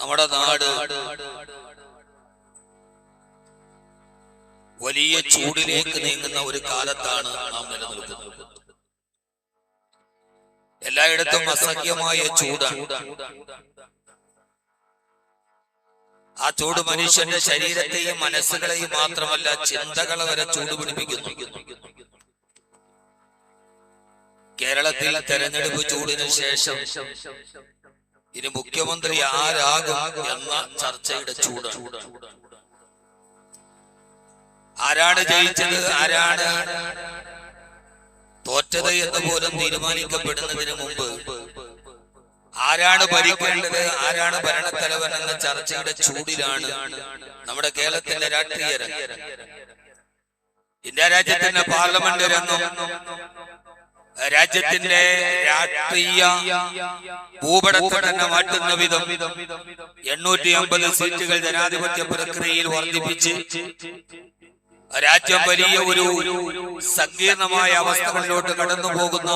നമ്മുടെ നാട് വലിയ ചൂടിലേക്ക് നീങ്ങുന്ന ഒരു കാലത്താണ് നാം നിലനിൽക്കുന്നത്. എല്ലായിടത്തും അസഹ്യമായ ചൂടാണ്. ആ ചൂട് മനുഷ്യന്റെ ശരീരത്തെയും മനസ്സുകളെയും മാത്രമല്ല, ചിന്തകളെ വരെ ചൂട് പിടിപ്പിക്കുന്നു. കേരളത്തിൽ തെരഞ്ഞെടുപ്പ് ചൂടിന് ശേഷം ഇനി മുഖ്യമന്ത്രി ആരാകും എന്ന ചർച്ചയുടെ ചൂടാണ്. ആരാണ് ജയിച്ചത്, ആരാണ് തോറ്റത് എന്ന് പോലും തീരുമാനിക്കപ്പെടുന്നതിന് മുമ്പ് ആരാണ് ഭരിക്കേണ്ടത്, ആരാണ് ഭരണത്തലവൻ എന്ന ചർച്ചയുടെ ചൂടിലാണ് നമ്മുടെ കേരളത്തിന്റെ രാഷ്ട്രീയ രംഗം. ഇന്ത്യ രാജ്യത്തിന്റെ പാർലമെന്റ് രംഗം രാജ്യത്തിന്റെ രാഷ്ട്രീയ ഭൂപടത്തെ തന്നെ മാറ്റുന്ന വിധം 850 സീറ്റുകൾ ജനാധിപത്യ പ്രക്രിയയിൽ വർദ്ധിപ്പിച്ച് രാജ്യം വലിയ ഒരു സങ്കീർണമായ അവസ്ഥകളിലോട്ട് കടന്നു പോകുന്ന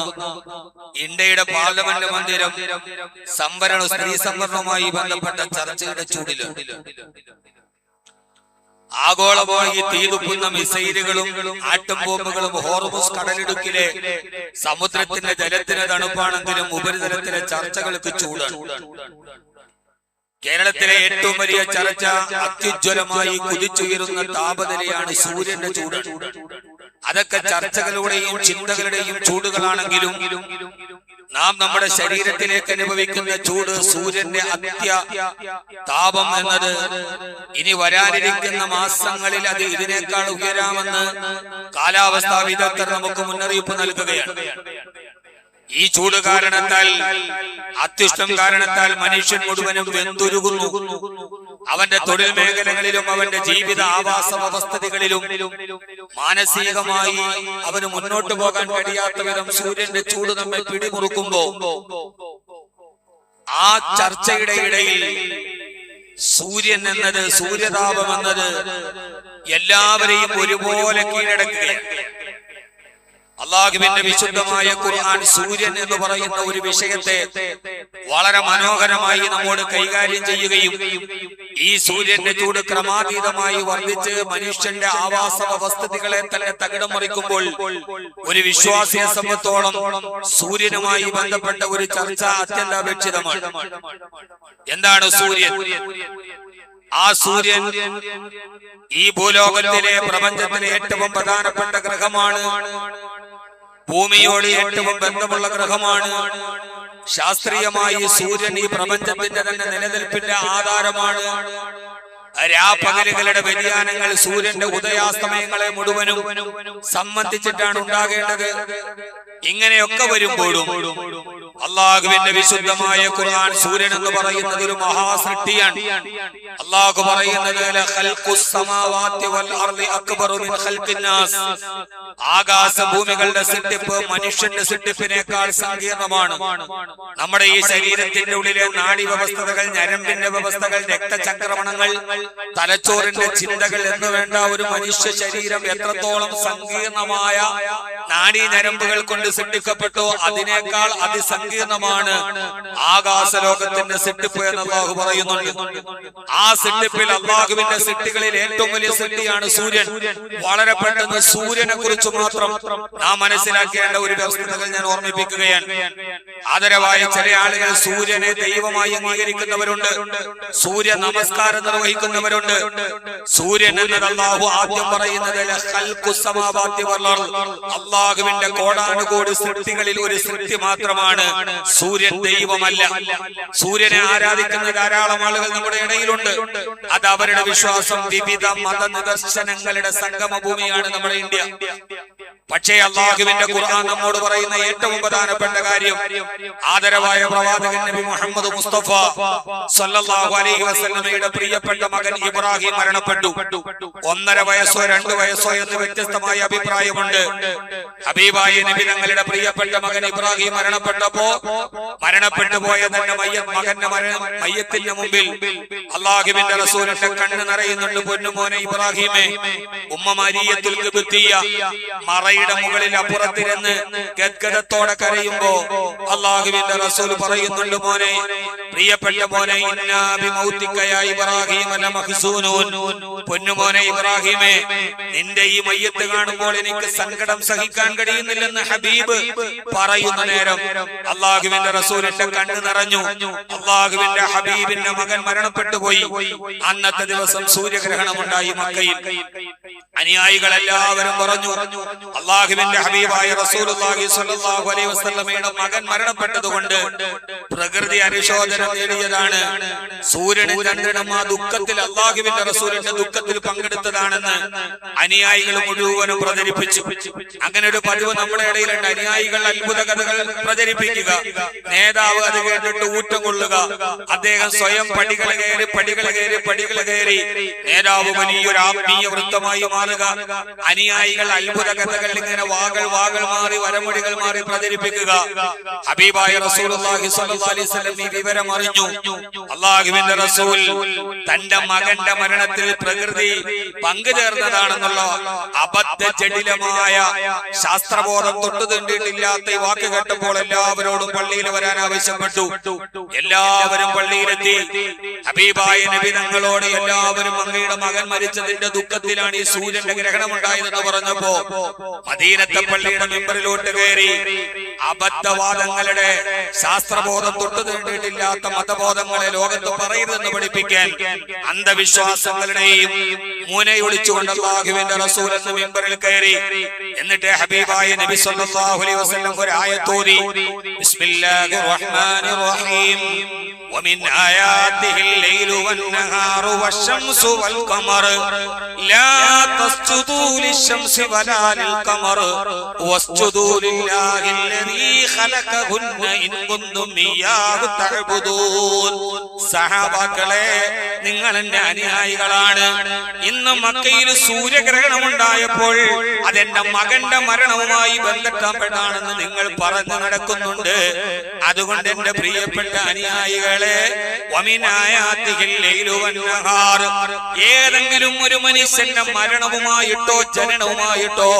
ഇന്ത്യയുടെ പാർലമെന്റ് മന്ദിരം സ്ത്രീ സംവരണവുമായി ബന്ധപ്പെട്ട ചർച്ചയുടെ ചൂടിലാണ്. ആഗോളമായി തീതുപ്പുന്ന മിസൈലുകളും ആറ്റം ബോംബുകളും ഹോർമുസ് കടലിടുക്കിലെ സമുദ്രത്തിന്റെ ജലത്തിന് തണുപ്പാണെങ്കിലും ഉപരിതലത്തിലെ ചർച്ചകൾക്ക് ചൂടാണ്. കേരളത്തിലെ ഏറ്റവും വലിയ ചർച്ച അത്യുജ്വലമായി കുതിച്ചുയരുന്ന താപനിലയാണ്, സൂര്യന്റെ ചൂട്. അതൊക്കെ ചർച്ചകളുടെയും ചിന്തകളുടെയും ചൂടുകളാണെങ്കിലും നാം നമ്മുടെ ശരീരത്തിലേക്ക് അനുഭവിക്കുന്ന ചൂട്, സൂര്യന്റെ താപം എന്നത് ഇനി വരാനിരിക്കുന്ന മാസങ്ങളിൽ അത് ഇതിനേക്കാൾ ഉയരാമെന്ന് കാലാവസ്ഥാ വിദഗ്ധർ നമുക്ക് മുന്നറിയിപ്പ് നൽകുകയാണ്. ഈ ചൂട് കാരണത്താൽ, അത്യുഷ്ണം കാരണത്താൽ മനുഷ്യൻ മുഴുവനും വെന്തുരുകുന്നു. അവന്റെ തൊഴിൽ മേഖലകളിലും അവന്റെ ജീവിത ആവാസ വ്യവസ്ഥകളിലും മാനസികമായി അവന് മുന്നോട്ട് പോകാൻ കഴിയാത്ത വിധം സൂര്യന്റെ ചൂട് നമ്മെ പിടിമുറുക്കുമ്പോ ആ ചർച്ചയുടെ ഇടയിൽ സൂര്യൻ എന്നത്, സൂര്യതാപം എന്നത് എല്ലാവരെയും ഒരുപോലെ കീഴടക്കുകയാണ്. അല്ലാഹുവിന്റെ വിശുദ്ധമായ ഖുർആൻ സൂര്യൻ എന്ന് പറയുന്ന ഒരു വിഷയത്തെ വളരെ മനോഹരമായി നമ്മോട് കൈകാര്യം ചെയ്യുകയും ഈ സൂര്യന്റെ ചൂട് ക്രമാതീതമായി വർദ്ധിച്ച് മനുഷ്യന്റെ ആവാസ വ്യവസ്ഥകളെ തന്നെ തകിടം മറിക്കുമ്പോൾ ഒരു വിശ്വാസിയെ സംബന്ധിച്ചോളം സൂര്യനുമായി ബന്ധപ്പെട്ട ഒരു ചർച്ച അത്യന്താപേക്ഷിതമാണ്. എന്താണ് സൂര്യൻ? ആ സൂര്യൻ ഈ ഭൂലോകത്തിലെ പ്രപഞ്ചത്തിലെ ഏറ്റവും പ്രധാനപ്പെട്ട ഗ്രഹമാണ്. ഭൂമിയോട് ഏറ്റവും ബന്ധമുള്ള ഗ്രഹമാണ്. ശാസ്ത്രീയമായി സൂര്യൻ ഈ പ്രപഞ്ചത്തിന്റെ തന്നെ നിലനിൽപ്പിന്റെ ആധാരമാണ്. രാപ്പകലുകളുടെ വ്യതിയാനങ്ങൾ സൂര്യന്റെ ഉദയാസ്തമയങ്ങളെ മുഴുവനും സംബന്ധിച്ചിട്ടാണ് ഉണ്ടാകേണ്ടത്. ഇങ്ങനെയൊക്കെ വരുമ്പോഴും അള്ളാഹുവിന്റെ വിശുദ്ധമായ ഖുർആൻ സൂര്യൻ എന്ന് പറയുന്നത് ഒരു മഹാസൃഷ്ടിയാണ്. അള്ളാഹു പറയുന്നത് ആകാശഭൂമികളുടെ സൃഷ്ടിപ്പ് മനുഷ്യന്റെ സൃഷ്ടിപ്പിനേക്കാൾ സങ്കീർണമാണ്. നമ്മുടെ ഈ ശരീരത്തിന്റെ ഉള്ളിലെ നാഡി വ്യവസ്ഥകൾ, ഞരമ്പിന്റെ വ്യവസ്ഥകൾ, രക്തചംക്രമണങ്ങൾ, തലച്ചോറിന്റെ ചിന്തകൾ എന്ന് വേണ്ട ഒരു മനുഷ്യ ശരീരം എത്രത്തോളം സങ്കീർണമായ നാഡീ ഞരമ്പുകൾ കൊണ്ട് സൃഷ്ടിക്കപ്പെട്ടോ അതിനേക്കാൾ അതിസങ്കീർണമാണ് ആകാശലോകത്തിന്റെ സൃഷ്ടിപ്പ് എന്ന് അല്ലാഹു പറയുന്നുണ്ട്. ആ സൃഷ്ടിപ്പിൽ അല്ലാഹുവിന്റെ സൃഷ്ടികളിൽ ഏറ്റവും വലിയ സൃഷ്ടിയാണ് സൂര്യൻ. വളരെ പെട്ടെന്ന് സൂര്യനെ കുറിച്ച് മാത്രം നാം മനസ്സിലാക്കേണ്ട ഒരു വസ്തുതകൾ ഞാൻ ഓർമ്മിപ്പിക്കുകയാണ്. ആദരവായ ചില ആളുകൾ സൂര്യനെ ദൈവമായി അംഗീകരിക്കുന്നവരുണ്ട്, സൂര്യ നമസ്കാരം നിർവഹിക്കുന്നവരുണ്ട്. സൂര്യൻ എന്നത് അല്ലാഹു ആദ്യം പറയുന്നത് അല്ലാഹുവിന്റെ കോടാനുകോടി സൃഷ്ടികളിൽ ഒരു സൃഷ്ടി മാത്രമാണ്. സൂര്യൻ ദൈവമല്ല. സൂര്യനെ ആരാധിക്കുന്ന ധാരാളം ആളുകൾ നമ്മുടെ ഇടയിലുണ്ട്. അത് അവരുടെ വിശ്വാസം. വിവിധ മത നിദർശനങ്ങളുടെ സംഗമ ഭൂമിയാണ് നമ്മുടെ ഇന്ത്യ. പക്ഷേ അല്ലാഹുവിന്റെ ഖുർആൻ നമ്മോട് പറയുന്ന ഏറ്റവും പ്രധാനപ്പെട്ട കാര്യം, ആദരവായ പ്രവാചകൻ നബി മുഹമ്മദ് മുസ്തഫ സല്ലല്ലാഹു അലൈഹി വസല്ലമയുടെ പ്രിയപ്പെട്ട മകൻ ഇബ്രാഹിം മരണപ്പെട്ടു. 1.5 വയസ്സോ 2 വയസ്സോ എന്ന് വ്യത്യസ്തമായ അഭിപ്രായമുണ്ട്. ഹബീബായ നബി തങ്ങളുടെ പ്രിയപ്പെട്ട മകൻ ഇബ്രാഹിം മരണപ്പെട്ടപ്പോ മരണപ്പെട്ടു പോയ തന്നെ മകന്റെ മയ്യത്തിന്റെ മുമ്പിൽ അള്ളാഹുവിന്റെ റസൂലിന്റെ കണ്ണ് നിറയുന്നുണ്ട്. പൊന്നുമോനെ ഇബ്രാഹിമേ, ഉമ്മ മരിയത്തുൽ ഖിബ്തിയ മറയുടെ മുകളിൽ അപ്പുറത്തിരുന്ന് ഗദ്ഗദത്തോടെ കരയുമ്പോ അള്ളാഹുവിന്റെ റസൂൽ പറയുന്നുണ്ട്, മോനെ, പ്രിയപ്പെട്ട മോനെ, ഇന്നാ ബിമൗതിക യാ ഇബ്രാഹിം ലമഹ്സൂനൂൻ. പൊന്നുമോനെ ഇബ്രാഹിമേ, നിന്റെ ഈ മയ്യത്ത് കാണുമ്പോൾ എനിക്ക് സങ്കടം സഹിക്കാൻ കഴിയുന്നില്ലെന്ന് ഹബീബ് പറയുന്ന നേരം അള്ളാഹുവിന്റെ റസൂലിന്റെ കണ്ണ് നിറഞ്ഞു. അള്ളാഹുവിന്റെ ഹബീബിന്റെ മകൻ മരണപ്പെട്ടു പോയി. അന്നത്തെ ദിവസം സൂര്യഗ്രഹണമുണ്ടായി മക്കയിൽ. അനുയായികൾ എല്ലാവരും പറഞ്ഞു, അള്ളാഹുവിന്റെ ഹബീബായ റസൂലുള്ളാഹി സ്വല്ലല്ലാഹു അലൈഹി വസല്ലമയുടെ മകൻ മരണപ്പെട്ടതുകൊണ്ട് പ്രകൃതി അനുശോചനം നേടിയതാണ്. സൂര്യനും ചന്ദ്രനും ആ ദുഃഖത്തിൽ, അള്ളാഹുവിന്റെ റസൂലിന്റെ ദുഃഖത്തിൽ പങ്കെടുത്തതാണെന്ന് അനുയായികൾ മുഴുവനും പ്രചരിപ്പിച്ചു. അങ്ങനെ ഒരു പതിവ് നമ്മുടെ ഇടയിലുണ്ട്. അനുയായികൾ അത്ഭുത കഥകൾ പ്രചരിപ്പിക്കുക, നേതാവ് അത് കേട്ടിട്ട് ഊറ്റം കൊള്ളുക, അദ്ദേഹം സ്വയം പടികൾ കയറി നേതാവ് വലിയൊരു ആത്മീയ വൃത്തമായി മാറുക. അനുയായികൾ അത്ഭുത കഥകൾ ഇങ്ങനെ വാകൾ മാറി വരമൊഴികൾ മാറി പ്രചരിപ്പിക്കുക. ഹബീബായ റസൂലുള്ളാഹി സ്വല്ലല്ലാഹു അലൈഹി വസല്ലം ഈ വിവരം അറിഞ്ഞു. അല്ലാഹുവിന്റെ റസൂൽ തന്റെ മകന്റെ മരണത്തിൽ പ്രകൃതി പങ്കുചേർന്നതാണെന്നുള്ള അബദ്ധ ജടിലമായ ശാസ്ത്രബോധം തൊട്ടു തണ്ടിട്ടില്ലാത്ത ഈ വാക്ക് കേട്ടപ്പോൾ എല്ലാവരോടും പള്ളിയിൽ വരാൻ ആവശ്യപ്പെട്ടു. എല്ലാവരും പള്ളിയിലെത്തി. ഹബീബായ നബി തങ്ങളോട് എല്ലാവരും അങ്ങയുടെ മകൻ മരിച്ചതിന്റെ ദുഃഖത്തിലാണ് ഈ സൂര്യന്റെ ഗ്രഹണം ഉണ്ടായതെന്ന് പറഞ്ഞപ്പോ മദീനത്തെ പള്ളിയുടെ മെമ്പറിലോട്ട് കയറി അബദ്ധവാദങ്ങളുടെ ശാസ്ത്രബോധം തൊട്ടു തണ്ടിട്ടില്ലാത്ത മതബോധങ്ങളെ ലോകത്ത് പറയരുതെന്ന് പഠിപ്പിക്കാൻ അന്ധവിശ്വാസങ്ങളുടെയും മൂനയൊളിച്ചുകൊണ്ട് അല്ലാഹുവിന്റെ റസൂൽ എന്ന മെമ്പറിൽ കയറി. എന്നിട്ട് ഹബീബായ നബി സല്ലല്ലാഹു അലൈഹി വസല്ലം ഒരു ആയത്ത് ഓതി, ബിസ്മില്ലാഹിർ റഹ്മാനിർ റഹീം, ومن آياته الليل والنهار والشمس والقمر لا تسجدوا للشمس ولا للقمر واسجدوا لله الذي خلقهن إن كنتم إياه تعبدون. സഹാബാക്കളെ, നിങ്ങൾ എന്റെ അനുയായികളാണ്. ഇന്ന് മക്കയിൽ സൂര്യഗ്രഹണം ഉണ്ടായപ്പോൾ അതെന്റെ മകന്റെ മരണവുമായി ബന്ധപ്പെട്ടാണെന്ന് നിങ്ങൾ പറഞ്ഞു നടക്കുന്നുണ്ട്. അതുകൊണ്ട് എന്റെ പ്രിയപ്പെട്ട അനുയായികളെ, ഏതെങ്കിലും ഒരു മനുഷ്യന്റെ മരണവുമായിട്ടോ ജനനവുമായിട്ടോ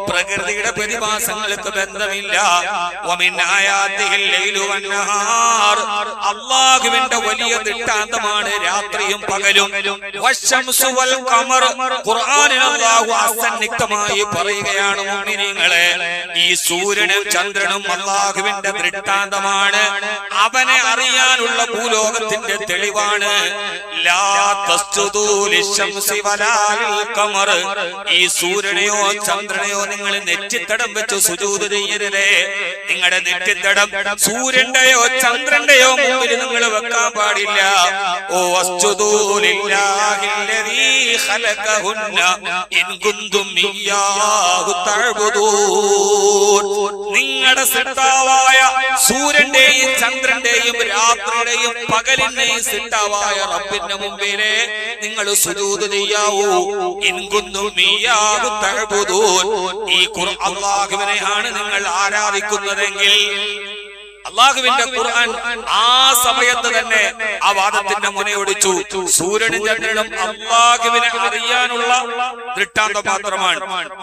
പ്രകൃതിയുടെ പ്രതിഭാസങ്ങൾക്ക് ബന്ധമില്ല. അല്ലാഹുവിന്റെ വലിയ ദൃഷ്ടാന്തമാണ് രാത്രിയും പകലും. ഖുർആനിൽ അല്ലാഹു അസന്നിഗ്ധമായി പറയുകയാണ്, മുഅ്മിനീങ്ങളെ, ഈ സൂര്യനും ചന്ദ്രനും അല്ലാഹുവിന്റെ ദൃഷ്ടാന്തമാണ്. അവനെ അറിയാനുള്ള ഭൂലോകത്തിന്റെ തെളിവാണ്. ലാ തസ്ജുദൂ ലിശംസി വലാ ലിൽഖമർ. ഈ സൂര്യനെയോ ചന്ദ്രനെയോ നിങ്ങൾ നെറ്റിത്തടം വെച്ച് സുജൂദ് ചെയ്യരുതേ. നിങ്ങളുടെ നെറ്റിത്തടം സൂര്യന്റെയോ ചന്ദ്രന്റെയോ മുമ്പിൽ നിങ്ങൾ വെക്കാൻ പാടില്ല. ഓ വസ്ജുദൂ ലില്ലാഹില്ലദീ ഖലഖഹുന്ന ഇൻ കുന്തും ഇയ്യാഹു തഅബുദൂൻ. നിങ്ങളുടെ സൃഷ്ടാവായ സൂര്യന്റെയും ചന്ദ്രന്റെയും രാത്രിയുടെയും പകലിന്റെയും സൃഷ്ടാവായ റബ്ബിന്റെ മുമ്പിലെ നിങ്ങൾ സുജൂദ് ചെയ്യാവൂ. ഇൻ കുന്തും ഇയ്യാഹു തഅബുദൂൻ. ഈ ഖുർആൻ അല്ലാഹുവിനെയാണ് നിങ്ങൾ ആരാധിക്കുന്നതെങ്കിൽ അള്ളാഹുവിന്റെ ഖുർആൻ ആ സമയത്ത് തന്നെ ആ വാദത്തിന്റെ മുനയൊടിച്ചു. സൂര്യനും ചന്ദ്രനും അള്ളാഹുവിനെ അറിയാനുള്ള ദൃഷ്ടാന്തം മാത്രമാണ്.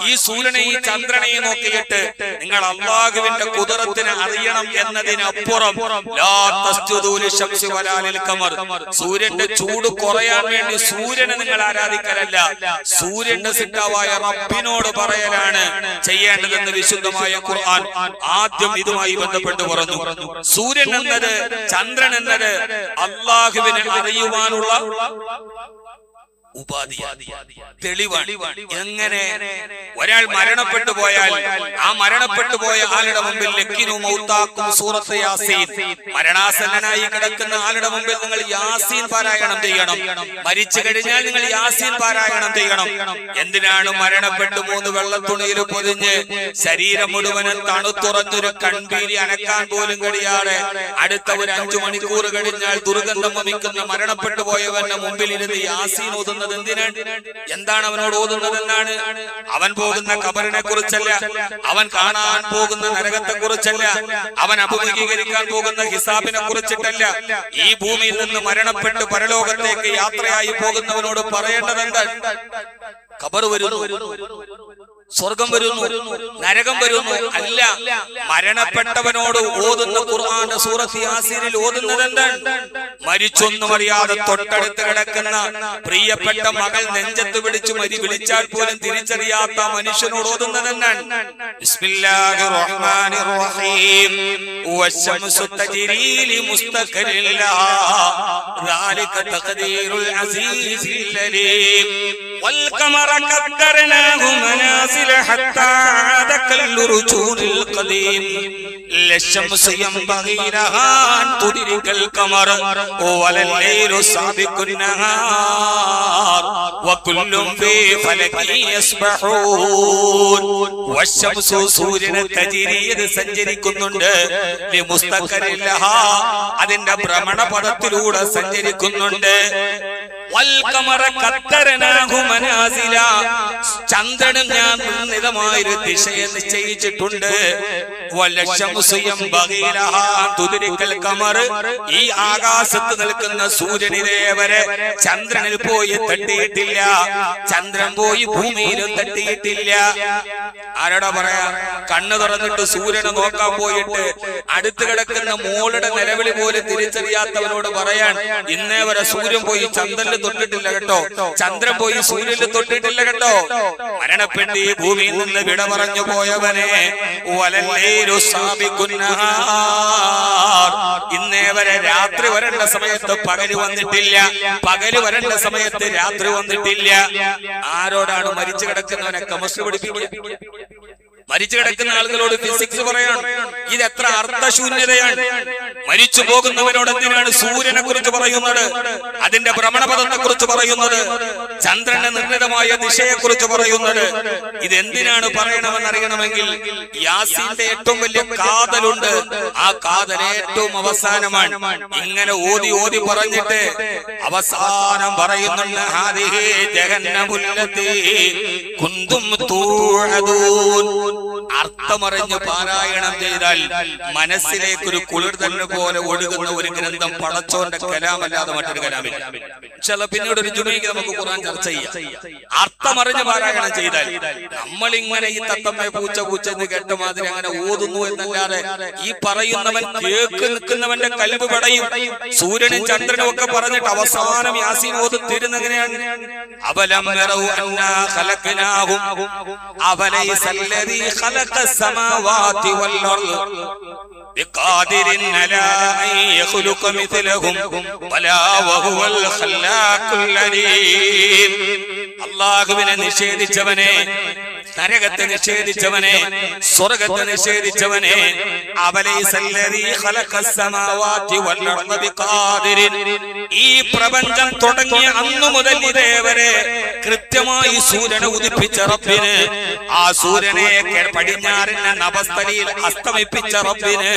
ഈ സൂര്യനെയും ചന്ദ്രനെയും നോക്കിയിട്ട് നിങ്ങൾ അള്ളാഹുവിന്റെ ഖുദ്റത്തിനെ അറിയണം എന്നതിനപ്പുറം ലാ തസ്ജുദൂ ലിശംസി വലാ ലിൽഖമർ. സൂര്യന്റെ ചൂട് കുറയാൻ വേണ്ടി സൂര്യനെ നിങ്ങൾ ആരാധിക്കലല്ല, സൂര്യന്റെ സൃഷ്ടാവായ റബ്ബിനോട് പറയലാണ് ചെയ്യേണ്ടതെന്ന് വിശുദ്ധമായ ഖുർആൻ ആദ്യം ഇതുമായി ബന്ധപ്പെട്ട് പറഞ്ഞു. സൂര്യൻ എന്നത് ചന്ദ്രൻ എന്നത് അല്ലാഹുവിനെ അറിയുവാനുള്ള ഉപാധിയാണ്, തെളിവാണ്. എങ്ങനെ ഒരാൾ മരണപ്പെട്ടു പോയാൽ ആ മരണപ്പെട്ടു പോയ ആളുടെ മുമ്പിൽ ലക്കിനു മൗതാക്കും സൂറത്ത് യാസീൻ, മരണാസന്നനായി കിടക്കുന്ന ആളുടെ മുമ്പിൽ നിങ്ങൾ യാസീൻ പാരായണം ചെയ്യണം. മരിച്ചു കഴിഞ്ഞാൽ നിങ്ങൾ യാസീൻ പാരായണം ചെയ്യണം. എന്തിനാണ് മരണപ്പെട്ടു 3 വെള്ളത്തുണിയിൽ പൊതിഞ്ഞ് ശരീരം മുഴുവനും തണുത്തുറഞ്ഞൊരു കൺപീരി അനക്കാൻ പോലും കഴിയാതെ അടുത്ത ഒരു 5 മണിക്കൂർ കഴിഞ്ഞാൽ ദുർഗന്ധം വമിക്കുന്ന മരണപ്പെട്ടു പോയവന്റെ മുമ്പിൽ ഇരുന്ന് യാസീൻ ഓതുന്ന ഓതുന്നത് എന്തിനാണ്? എന്താണ് അവനോട് ഓതുന്നത് എന്നാണ്? അവൻ പോകുന്ന ഖബറിനെ കുറിച്ചല്ല, അവൻ കാണാൻ പോകുന്ന നരകത്തെ കുറിച്ചല്ല, അവൻ അഭിമുഖീകരിക്കാൻ പോകുന്ന ഹിസാബിനെ കുറിച്ചിട്ടല്ല. ഈ ഭൂമിയിൽ നിന്ന് മരണപ്പെട്ട് പരലോകത്തേക്ക് യാത്രയായി പോകുന്നവനോട് പറയേണ്ടത് എന്താണ്? ഖബർ വരുന്നു, സ്വർഗം വരുന്നു, നരകം വരുന്നു അല്ല. മരണപ്പെട്ടവനോട് ഓതുന്ന ഖുർആന്റെ സൂറത്ത് യാസീനിൽ ഓതുന്നത് എന്താണ്? മരിച്ചൊന്നും അറിയാതെ തൊട്ടടുത്ത് കിടക്കുന്ന പ്രിയപ്പെട്ട മകൾ നെഞ്ചത്ത് പിടിച്ചു വിളിച്ചാൽ പോലും തിരിച്ചറിയാത്ത മനുഷ്യനോട് ഓതുന്നത് എന്താണ്? ബിസ്മില്ലാഹിർ റഹ്മാനിർ റഹീം വശംസു തജ്രീ ലിമുസ്തഖരിൻ ലഹാ ദാലിക തഖദീറുൽ അസീസിൽ അലീം വൽ ഖമറ ഖദ്ദർനാഹു മനാസില حتى عاد كالرجول القديم لا الشمس ينبغي لها أن تدرك القمر ولا الليل سابق النهار وكل في فلك يسبحون والشمس സൂര്യനെ തജ്രീ സഞ്ചരിക്കുന്നുണ്ട് ലിമുസ്തഖരിൻ ലഹാ അതിന്റെ ഭ്രമണപഥത്തിലൂടെ സഞ്ചരിക്കുന്നുണ്ട്. ചന്ദ്രനും ഞാൻ നിർണിതമായൊരു ദിശയെ നിശ്ചയിച്ചിട്ടുണ്ട്. ഈ ആകാശത്ത് നിൽക്കുന്ന സൂര്യനിതേവരെ ചന്ദ്രനിൽ പോയി തട്ടിയിട്ടില്ല, ചന്ദ്രൻ പോയി ഭൂമിയിലും തട്ടിയിട്ടില്ല. ആരോടാ പറയാ? കണ്ണു തുറന്നിട്ട് സൂര്യനെ നോക്കാൻ പോയിട്ട് അടുത്ത് കിടക്കുന്ന മോളുടെ നിലവിളി പോലും തിരിച്ചറിയാത്തവനോട് പറയാൻ, ഇന്നേ വരെ സൂര്യൻ പോയി ചന്ദ്രനിൽ തൊട്ടിട്ടില്ല കേട്ടോ, ചന്ദ്രൻ പോയി സൂര്യനിൽ തൊട്ടിട്ടില്ല കേട്ടോ. മരണപ്പെട്ട് ഈ ഭൂമിയിൽ നിന്ന് വിട പറഞ്ഞു പോയവനെ ഇന്നേ വരെ രാത്രി വരേണ്ട സമയത്ത് പകല് വന്നിട്ടില്ല, പകല് വരേണ്ട സമയത്ത് രാത്രി വന്നിട്ടില്ല. ആരോടാണ് മരിച്ചു കിടക്കുന്നവനെ കെമിസ്ട്രി പഠിപ്പിക്കുക? മരിച്ചു കിടക്കുന്ന ആളുകളോട് ഫിസിക്സ് പറയാണ്. ഇത് എത്ര അർത്ഥശൂന്യതയാണ്. മരിച്ചു പോകുന്നവനോട് എന്തിനാണ് സൂര്യനെ കുറിച്ച് പറയുന്നത്, അതിന്റെ ഭ്രമണപഥത്തെ കുറിച്ച് പറയുന്നത്, ചന്ദ്രന്റെ നിർണിതമായ ദിശയെ കുറിച്ച് പറയുന്നത്? ഇതെന്തിനാണ് പറയണമെന്നറിയണമെങ്കിൽ യാസീന്റെ ഏറ്റവും വലിയ കാതലുണ്ട്. ആ കാതൽ ഏറ്റവും അവസാനമാണ്. ഇങ്ങനെ ഓതി ഓതി പറഞ്ഞിട്ട് അവസാനം പറയുന്നുണ്ട്, ഹാദിഹി ജഹന്നമുല്ലതീ കുന്തും തൂഅദൂൻ. അർത്ഥമറിഞ്ഞ് പാരായണം ചെയ്താൽ മനസ്സിലേക്കൊരു കുളിർ തന്നെ പോലെ ഒഴുകുന്ന ഒരു ഗ്രന്ഥം പടച്ചോന്റെ കലാമല്ലാതെ മറ്റൊരു കലാമില്ല. ചില പിന്നീട് ഒരു ജുമയ്ക്ക് നമുക്ക് ഖുർആൻ ചർച്ച ചെയ്യാം. അർത്ഥമറിഞ്ഞ് പാരായണം ചെയ്താൽ നമ്മളിങ്ങനെ ഈ തത്തമ്മയെ പൂച്ച പൂച്ച എന്ന് കേട്ട മാതിരി അങ്ങനെ ഓതുന്നു എന്നല്ലാതെ ഈ പറയുന്നവൻ കേക്ക് നിൽക്കുന്നവന്റെ കൽബ് പടയും. സൂര്യനും ചന്ദ്രനും ഒക്കെ പറഞ്ഞിട്ട് അവസാനം യാസീൻ ഓതും തീരുന്നെങ്ങനെയാണ്? അവലം യറൗ അന്നാ ഖലഖനാഹും അവലൈസല്ലദീ ഖലഖസ് സമാവാതി വൽ അർദ് ബിഖാദിരിൻ അലാ അൻ യഖ്ലുഖ മിഥലഹും വലാ വഹുവൽ ഖല്ലാഖുൽ അലീം. അല്ലാഹുവിനെ നിഷേധിച്ചവനെ, നരകത്തെ നിഷേധിച്ചവനെ, സ്വർഗത്തെ നിഷേധിച്ചവനെ, അവലൈസല്ലദീ ഖലഖസ് സമാവാതി വൽ അർദ ബിഖാദിരിൻ. ഈ പ്രപഞ്ചം തുടങ്ങിയ അന്നു മുതൽ ഇതേവരെ കൃത്യമായി സൂര്യനെ ഉദിപ്പിച്ച റബ്ബിന്, ആ സൂര്യനെ പടിഞ്ഞാറിന്റെ നഭസ്ഥലിയിൽ അസ്തമിപ്പിച്ച റബ്ബിന്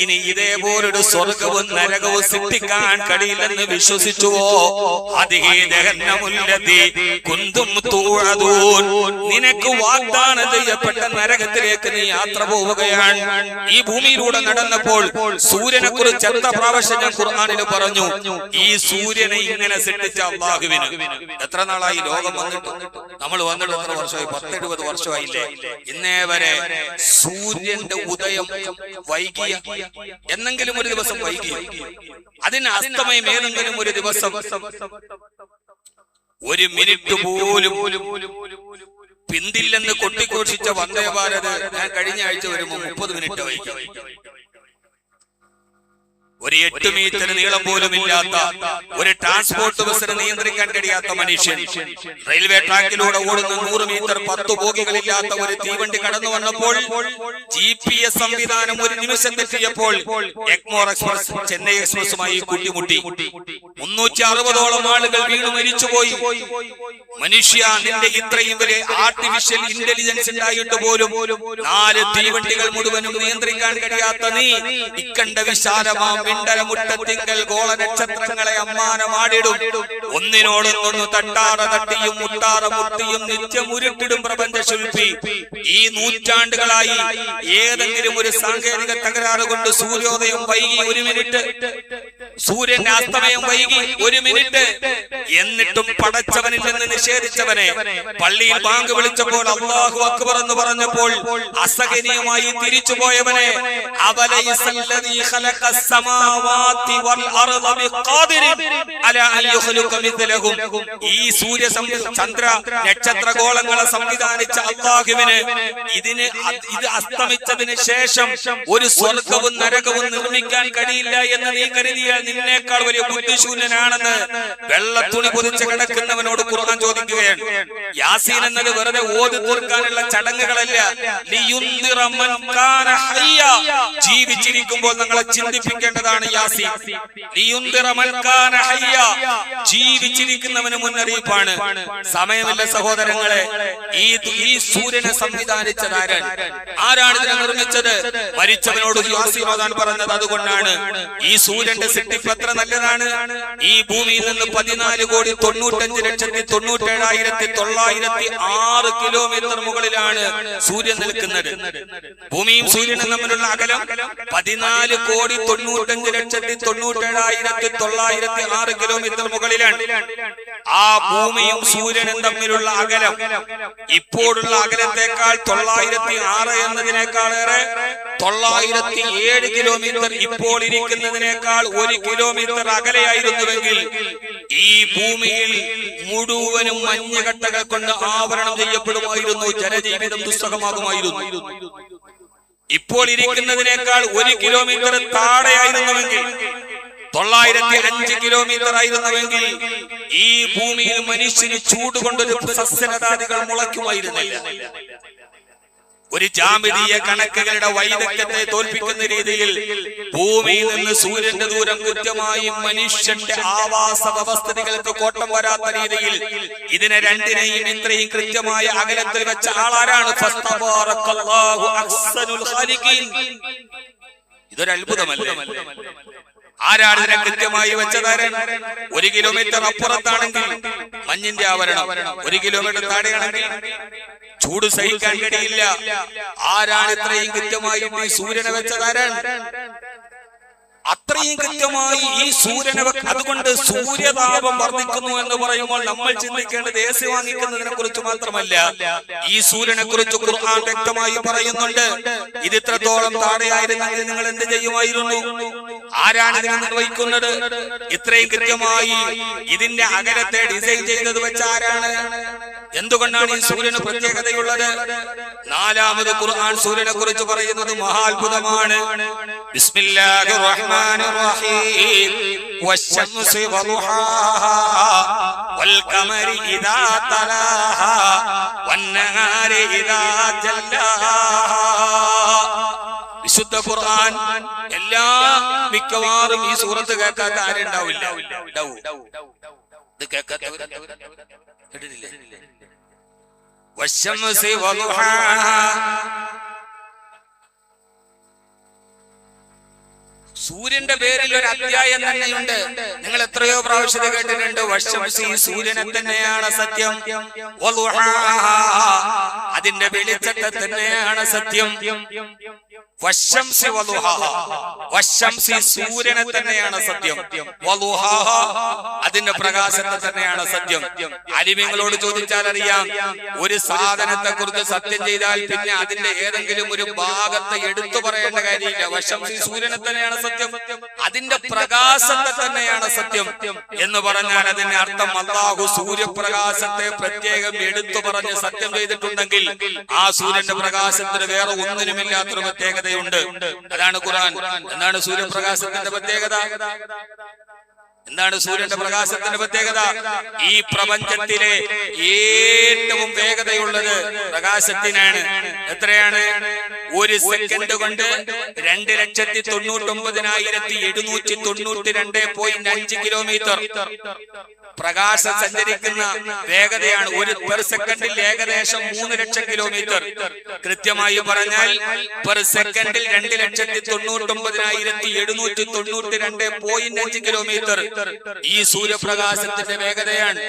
ഇനി ഇതേപോലൊരു സ്വർഗവും നരകവും സൃഷ്ടിക്കാൻ കഴിയില്ലെന്ന് വിശ്വസിച്ചുവോ? അതിഹി ജഹന്നമുല്ലതീ കുന്തും തൂഅദൂൻ. നിനക്ക് വാഗ്ദാനം ചെയ്യപ്പെട്ട നരകത്തിലേക്ക് നീ യാത്ര പോവുകയാണ്. ഈ ഭൂമിയിലൂടെ നടന്നപ്പോൾ സൂര്യനെ കുറിച്ച് എത്ര പ്രാവശ്യം ഞാൻ ഖുർആനിൽ പറഞ്ഞു. ഈ സൂര്യനെ ഇങ്ങനെ സൃഷ്ടിച്ച അല്ലാഹുവിന് എത്ര നാളായി ലോകം വന്നിട്ട്? നമ്മൾ വന്നിട്ട് എത്ര വർഷമായി? 10-70 വർഷമായില്ലേ? ഇന്നേ വരെ സൂര്യന്റെ ഉദയം വൈകിയ എന്നെങ്കിലും ഒരു ദിവസം വൈകിയ, അതിന് അസ്തമയം ഏതെങ്കിലും ഒരു ദിവസം ഒരു മിനിറ്റ് പോലും പിന്തില്ലെന്ന് കൊട്ടിഘോഷിച്ച വന്ദേ ഭാരത് ഞാൻ കഴിഞ്ഞ ആഴ്ച വരുമ്പോ 30 മിനിറ്റ് വൈകി. ഒരു 8 മീറ്റർ നീളം പോലും ഇല്ലാത്ത ഒരു ട്രാൻസ്പോർട്ട് ബസ്സിനെ നിയന്ത്രിക്കാൻ കഴിയാത്ത മനുഷ്യൻ, റെയിൽവേ ട്രാക്കിലൂടെ ഓടുന്ന 100 മീറ്റർ 10 ബോഗികളില്ലാത്ത ഒരു തീവണ്ടി കടന്നു വന്നപ്പോൾ GPS സംവിധാനം ഒരു നിമിഷം തെറ്റിയപ്പോൾ എഗ്മോർ എക്സ്പ്രസ് ചെന്നൈ എക്സ്പ്രസുമായി കൂട്ടിമുട്ടി 360ഓളം ആളുകൾ വീണു മരിച്ചുപോയി. മനുഷ്യ, നിന്റെ ഇത്രയും വലിയ ആർട്ടിഫിഷ്യൽ ഇന്റലിജൻസ് ഉണ്ടായിട്ട് പോലും 4 തീവണ്ടികൾ മുഴുവനും നിയന്ത്രിക്കാൻ കഴിയാത്ത നീ ഇക്കണ്ട വിശാലമാം മിണ്ടലമുട്ടത്തിങ്കൽ ഗോള നക്ഷത്രങ്ങളെ അമ്മാനമാടിടും. ഒന്നിനോടൊന്നൊന്നു തട്ടാറ തട്ടിയും മുട്ടാറ മുട്ടിയും നിത്യമുരുട്ടിടും പ്രപഞ്ച ശില്പി. ഈ നൂറ്റാണ്ടുകളായി ഏതെങ്കിലും ഒരു സാങ്കേതിക തകരാറ് കൊണ്ട് സൂര്യോദയം വൈകി 1 മിനിറ്റ്, സൂര്യന്റെ അസ്തമയം വൈകി 1 മിനിറ്റ്, എന്നിട്ടും പടച്ചവനിൽ നിന്ന് നിഷേധിച്ചവനെ പള്ളിയിൽ ബാങ്ക് വിളിച്ചപ്പോൾ അല്ലാഹു അക്ബർ എന്ന് പറഞ്ഞപ്പോൾ അസഹനീയമായി തിരിച്ചുപോയവനെ അവലൈസല്ലദീ ഖലഖസ് സമാവാതി വൽ അർള ബിഖാദിരിൻ അലാ അൻ യഖ്ലുഖ മിഥലഹും. ഈ സൂര്യ ചന്ദ്ര നക്ഷത്ര ഗോളങ്ങളെ സംവിധാനിച്ച അല്ലാഹുവിന് ഇത് അസ്തമിച്ചതിന് ശേഷം ഒരു സ്വർഗവും നരകവും നിർമ്മിക്കാൻ കഴിയില്ല എന്ന് നീ കരുതിയാൽ നിന്നേക്കാൾ വലിയ ബുദ്ധിശൂന്യനാണെന്ന് വെള്ളത്തുണി പൊതിച്ച് കിടക്കുന്നവനോട് ഖുർആൻ ചോദിക്കുകയാണ്. യാസീൻ എന്നത് വെറുതെ ഓതി തീർക്കാനുള്ള ചടങ്ങുകളല്ല. ലിയുൻദിറ മൻ കാന ഹയ്യ, ജീവിച്ചിരിക്കുമ്പോൾ നമ്മളെ ചിന്തിപ്പിക്കേണ്ടതാണ് യാസീൻ. ലിയുൻദിറ മൻ കാന ഹയ്യ, ജീവിച്ചിരിക്കുന്നവന് മുന്നറിയിപ്പാണ്. സമയമില്ല സഹോദരങ്ങളെ, ഈ സൂര്യനെ സംവിധാനിച്ചത് ആരാണ് ഇതിനെ നിർമ്മിച്ചത്? മരിച്ചവനോട് യാസീൻ ഓതാൻ പറഞ്ഞത് അതുകൊണ്ടാണ്. ഈ സൂര്യന്റെ സൃഷ്ടിപ്പ് എത്ര നല്ലതാണ്. ഈ ഭൂമിയിൽ നിന്ന് 14,95,97,906 കിലോമീറ്റർ മുകളിലാണ് സൂര്യൻ നിൽക്കുന്നത്. ഭൂമിയും സൂര്യനും തമ്മിലുള്ള അകലം 14,95,97,906 കിലോമീറ്റർ മുകളിലാണ്. ആ ഭൂമിയും സൂര്യനും തമ്മിലുള്ള അകലം ഇപ്പോഴുള്ള അകലത്തേക്കാൾ 906 എന്നതിനേക്കാളേറെ 907 കിലോമീറ്റർ ഇപ്പോൾ ഇരിക്കുന്നതിനേക്കാൾ 1 കിലോമീറ്റർ അകലെയായിരുന്നുവെങ്കിൽ ഈ ഭൂമിയിൽ മുഴുവനും മഞ്ഞുകട്ടകൾ കൊണ്ട് ആവരണം ചെയ്യപ്പെടുമായിരുന്നു. ജനജീവിതം ദുസ്സഹമാകുമായിരുന്നു. ഇപ്പോൾ ഇരിക്കുന്നതിനേക്കാൾ 1 കിലോമീറ്റർ താഴെയായിരുന്നുവെങ്കിൽ 905 കിലോമീറ്റർ ആയിരുന്നുവെങ്കിൽ ഈ ഭൂമിയിൽ മനുഷ്യന് ചൂടുകൊണ്ടൊരു സസ്യലതാദികൾ മുളയ്ക്കുമായിരുന്നില്ല. ഒരു ജാമിതീയ കണക്കുകളുടെ വൈദഗ്ധ്യത്തെ തോൽപ്പിക്കുന്ന രീതിയിൽ ഭൂമിയിൽ നിന്ന് സൂര്യന്റെ ദൂരം കൃത്യമായി മനുഷ്യന്റെ ആവാസ വ്യവസ്ഥിതികൾക്ക് കോട്ടം വരാത്ത രീതിയിൽ ഇതിനെ രണ്ടിനെയും ഇത്രയും കൃത്യമായ അകലത്തിൽ വെച്ച ആളാരാണ്? ഫസ്തബാറക്കല്ലാഹു അഹ്സനുൽ ഖാലിഖീൻ. ഇതൊരു അത്ഭുതമല്ലേ? ആരാണ് ഇതിനെ കൃത്യമായി വെച്ചതാരൻ? 1 കിലോമീറ്റർ അപ്പുറത്താണെങ്കിൽ മഞ്ഞിന്റെ ആവരണം, 1 കിലോമീറ്റർ താഴെയാണെങ്കിൽ ചൂട് സഹിക്കാൻ കഴിയില്ല. ആരാണ് ഇത്രയും കൃത്യമായി ഈ സൂര്യനെ വെച്ചതാരൻ? അത്രയും കൃത്യമായി ഈ സൂര്യനെ. അതുകൊണ്ട് സൂര്യതാപം വർദ്ധിക്കുന്നു എന്ന് പറയുമ്പോൾ നമ്മൾ ചിന്തിക്കേണ്ടത് AC വാങ്ങിക്കുന്നതിനെ കുറിച്ച് മാത്രമല്ല. ഈ സൂര്യനെ കുറിച്ച് ഖുർആൻ വ്യക്തമായി പറയുന്നുണ്ട്. ഇത് ഇത്രത്തോളം താഴെയായിരുന്നെങ്കിൽ നിങ്ങൾ എന്ത് ചെയ്യുമായിരുന്നു? ആരാണ് ഇതിനെ നിർവഹിക്കുന്നത്? ഇത്രയും കൃത്യമായി ഇതിന്റെ അകലത്തെ ഡിസൈൻ ചെയ്തത് വെച്ച ആരാണ്? എന്തുകൊണ്ടാണ് ഈ സൂര്യന് പ്രത്യേകതയുള്ളത്? 4ാമത് ഖുർആൻ സൂര്യനെ കുറിച്ച് പറയുന്നത് മഹാത്ഭുതമാണ്. ബിസ്മില്ലാഹിർ റഹ്മാനിർ റഹീം. വശംസി വളുഹാഹാ വൽഖമരി ഇദാ തലാഹാ വന്നഹാരി ഇദാ ജല്ലാഹാ. വിശുദ്ധ ഖുർആൻ മിക്കവാറും ഈ സൂറത്ത് കേൾക്കാത്ത ആരുണ്ടാവില്ല. ഇത് കേൾക്കാത്തവർ കേട്ടിട്ടില്ലേ? വശംസി വളുഹാഹാ. സൂര്യന്റെ പേരിൽ ഒരു അധ്യായം തന്നെയുണ്ട്. നിങ്ങൾ എത്രയോ പ്രാവശ്യം കേട്ടിട്ടുണ്ട്. വശംസി, സൂര്യനെ തന്നെയാണ് സത്യം. വളുഹാഹാ, അതിന്റെ വെളിച്ചത്തെ തന്നെയാണ് സത്യം. വശംസി വളുഹാഹാ, വശംസി സൂര്യനെ തന്നെയാണ് സത്യം. വളുഹാഹാ, അതിന്റെ പ്രകാശത്തെ തന്നെയാണ് സത്യം. അലിമിങ്ങളോട് ചോദിച്ചാൽ അറിയാം, ഒരു സാധനത്തെ കുറിച്ച് സത്യം ചെയ്താൽ പിന്നെ അതിന്റെ ഏതെങ്കിലും ഒരു ഭാഗത്തെ എടുത്തു പറയേണ്ട കാര്യമില്ല. വശംസി സൂര്യനെ തന്നെയാണ് സത്യം, അതിന്റെ പ്രകാശത്തെ തന്നെയാണ് സത്യം എന്ന് പറഞ്ഞാൽ അതിന്റെ അർത്ഥം അല്ലാഹു സൂര്യപ്രകാശത്തെ പ്രത്യേകം എടുത്തു പറഞ്ഞ് സത്യം ചെയ്തിട്ടുണ്ടെങ്കിൽ ആ സൂര്യന്റെ പ്രകാശത്തിന് വേറെ ഒന്നിനുമില്ലാത്തൊരു പ്രത്യേകതയുണ്ട്. അതാണ് ഖുർആൻ. എന്താണ് സൂര്യപ്രകാശത്തിന്റെ പ്രത്യേകത? എന്താണ് സൂര്യന്റെ പ്രകാശത്തിന്റെ പ്രത്യേകത? ഈ പ്രപഞ്ചത്തിലെ ഏറ്റവും വേഗതയുള്ളത് പ്രകാശത്തിനാണ്. എത്രയാണ്? ഒരു സെക്കൻഡ് കൊണ്ട് 2,99,792.5 കിലോമീറ്റർ പ്രകാശം സഞ്ചരിക്കുന്ന വേഗതയാണ്. ഒരു പെർ സെക്കൻഡിൽ ഏകദേശം 3 ലക്ഷം കിലോമീറ്റർ. കൃത്യമായി പറഞ്ഞാൽ പെർ സെക്കൻഡിൽ 2,99,792.5 കിലോമീറ്റർ ഈ സൂര്യപ്രകാശത്തിന്റെ വേഗതയാണ്.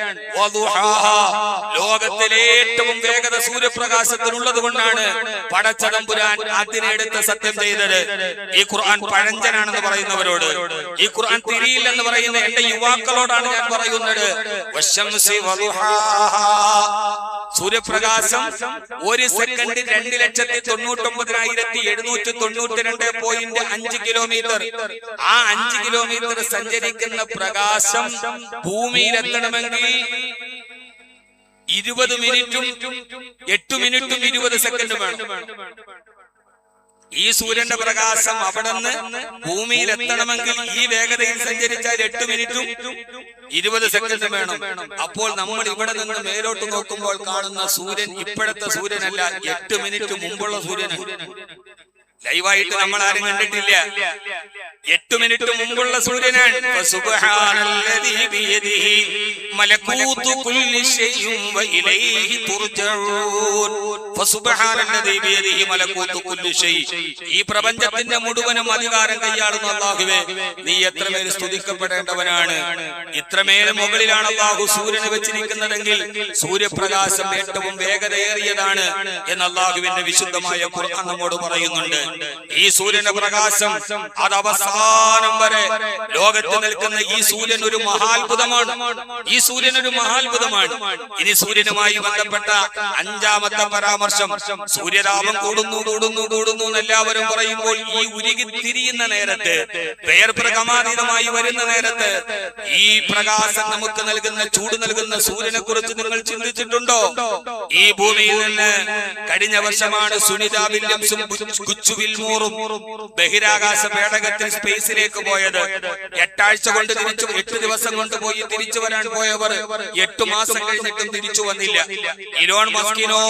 ലോകത്തിലെ ഏറ്റവും വേഗത സൂര്യപ്രകാശത്തിനുള്ളത് കൊണ്ടാണ് പടച്ചതമ്പുരാൻ അതിനെടുത്ത് സത്യം ചെയ്തത്. ഈ ഖുർആൻ പഴഞ്ചനാണെന്ന് പറയുന്നവരോട്, ഈ ഖുർആൻ തിരിയില്ലെന്ന് പറയുന്ന എന്റെ യുവാക്കളോടാണ് ഞാൻ പറയുന്നത്. സൂര്യപ്രകാശം ഒരു സെക്കൻഡ് 2,99,792.5 കിലോമീറ്റർ. ആ 5 കിലോമീറ്റർ സഞ്ചരിക്കുന്ന പ്രകാശം ഭൂമിയിലെത്തണമെങ്കിൽ 20 മിനിറ്റും 8 മിനിറ്റും 20 സെക്കൻഡും വേണം. ഈ സൂര്യന്റെ പ്രകാശം അവിടെ നിന്ന് ഭൂമിയിൽ എത്തണമെങ്കിൽ ഈ വേഗതയിൽ സഞ്ചരിച്ചാൽ 8 മിനിറ്റും 20 സെക്കൻഡും വേണം. അപ്പോൾ നമ്മൾ ഇവിടെ നിന്ന് മേലോട്ട് നോക്കുമ്പോൾ കാണുന്ന സൂര്യൻ ഇപ്പോഴത്തെ സൂര്യനല്ല, 8 മിനിറ്റ് മുമ്പുള്ള സൂര്യനാണ്. ലൈവായിട്ട് നമ്മൾ ആരും കണ്ടിട്ടില്ല. 8 മിനിറ്റ് മുമ്പുള്ള സൂര്യനാണ്. ഫസുബ്ഹാനല്ലദീ ബിയദിഹി മലകൂതു കുല്ലി ശൈഇൻ വഇലൈഹി തുർജഊൻ. ഫസുബ്ഹാനല്ലദീ ബിയദിഹി മലകൂതു കുല്ലി ശൈഇ. ഈ പ്രപഞ്ചത്തിന്റെ മുഴുവനും അധികാരം കൈയാളുന്ന അല്ലാഹുവേ, നീ എത്രമേൽ സ്തുതിക്കപ്പെടേണ്ടവനാണ്. ഇത്രമേൽ മുകളിലാണ് അല്ലാഹു സൂര്യനെ വെച്ചിരിക്കുന്നതെങ്കിൽ സൂര്യപ്രകാശം ഏറ്റവും വേഗതയേറിയതാണ് എന്ന് അല്ലാഹുവിന്റെ വിശുദ്ധമായ ഖുർആൻ നമ്മോട് പറയുന്നുണ്ട്. ഈ സൂര്യന്റെ പ്രകാശം അത് അവസാനം വരെ ലോകത്ത് നിൽക്കുന്ന ഈ സൂര്യൻ ഒരു മഹാത്ഭുതമാണ്. ഈ സൂര്യൻ ഒരു മഹാത്ഭുതമാണ്. ഇനി സൂര്യനുമായി ബന്ധപ്പെട്ട 5ാമത്തെ പരാമർശം, സൂര്യതാപം കൂടുന്നു കൂടുന്നു കൂടുന്നു എന്നെല്ലാവരും പറയുമ്പോൾ ഈ ഉരുകി തിരിയുന്ന നേരത്ത്, പ്രകമാതീതമായി വരുന്ന നേരത്ത് ഈ പ്രകാശം നമുക്ക് നൽകുന്ന, ചൂട് നൽകുന്ന സൂര്യനെ കുറിച്ച് നിങ്ങൾ ചിന്തിച്ചിട്ടുണ്ടോ? ഈ ഭൂമിയിൽ നിന്ന് കഴിഞ്ഞ വർഷമാണ് സുനിത വില്യംസും ഗുച്ചു വിൽമോറും ബഹിരാകാശ പേടകത്തിൽ സ്പേസിലേക്ക് പോയത്. 8 ആഴ്ച കൊണ്ട് 8 ദിവസം കൊണ്ട് പോയി തിരിച്ചു വരാൻ പോയവർ 8 മാസം കഴിഞ്ഞിട്ടും തിരിച്ചു വന്നില്ല. ഇലോൺ മസ്കിനോ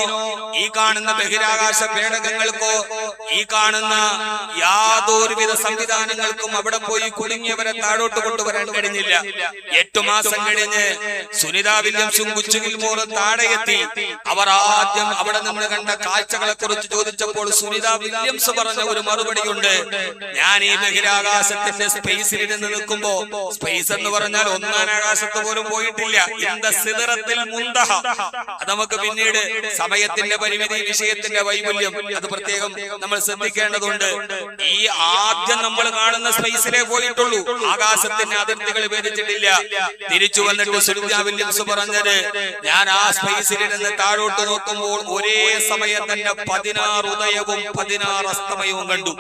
ഈ കാണുന്ന ബഹിരാകാശ പേടകങ്ങൾക്കോ ഈ കാണുന്ന യാതൊരുവിധ സംവിധാനങ്ങൾക്കും അവിടെ പോയി കുടുങ്ങിയവരെ താഴോട്ട് കൊണ്ടുവരാൻ കഴിഞ്ഞില്ല. 8 മാസം കഴിഞ്ഞ് സുനിത വില്യംസും ഗുച്ചു വിൽമോറും താഴെ എത്തി. അവർ ആദ്യം അവിടെ നിന്ന് കണ്ട കാഴ്ചകളെ കുറിച്ച് ചോദിച്ചപ്പോൾ സുനിത വില്യംസ് പറഞ്ഞ ഒരു മറുപടിയുണ്ട്. ഞാൻ ഈ ബഹിരാകാശത്തിന്റെ സ്പേസിൽ നിന്ന് നിൽക്കുമ്പോ, സ്പേസ് എന്ന് പറഞ്ഞാൽ 1ാം ആകാശത്ത് പോലും പോയിട്ടില്ല. അത് നമുക്ക് പിന്നീട് സമയത്തിന്റെ പരിമിതി, വിഷയത്തിന്റെ വൈമൂല്യം അത് പ്രത്യേകം നമ്മൾ ശ്രദ്ധിക്കേണ്ടതുണ്ട്. ഈ ആദ്യം നമ്മൾ കാണുന്ന സ്പേസിലേ പോയിട്ടുള്ളൂ, ആകാശത്തിന്റെ അതിർത്തികൾ ഭേദിച്ചിട്ടില്ല. തിരിച്ചു വന്നിട്ട് സുനിത വില്യംസ് പറഞ്ഞത്, ഞാൻ ആ സ്പേസിൽ നിന്ന് താഴോട്ട് നോക്കുമ്പോൾ ഒരേ സമയം തന്നെ 16 ഉദയവും 16 അസ്തമയവും കണ്ടു.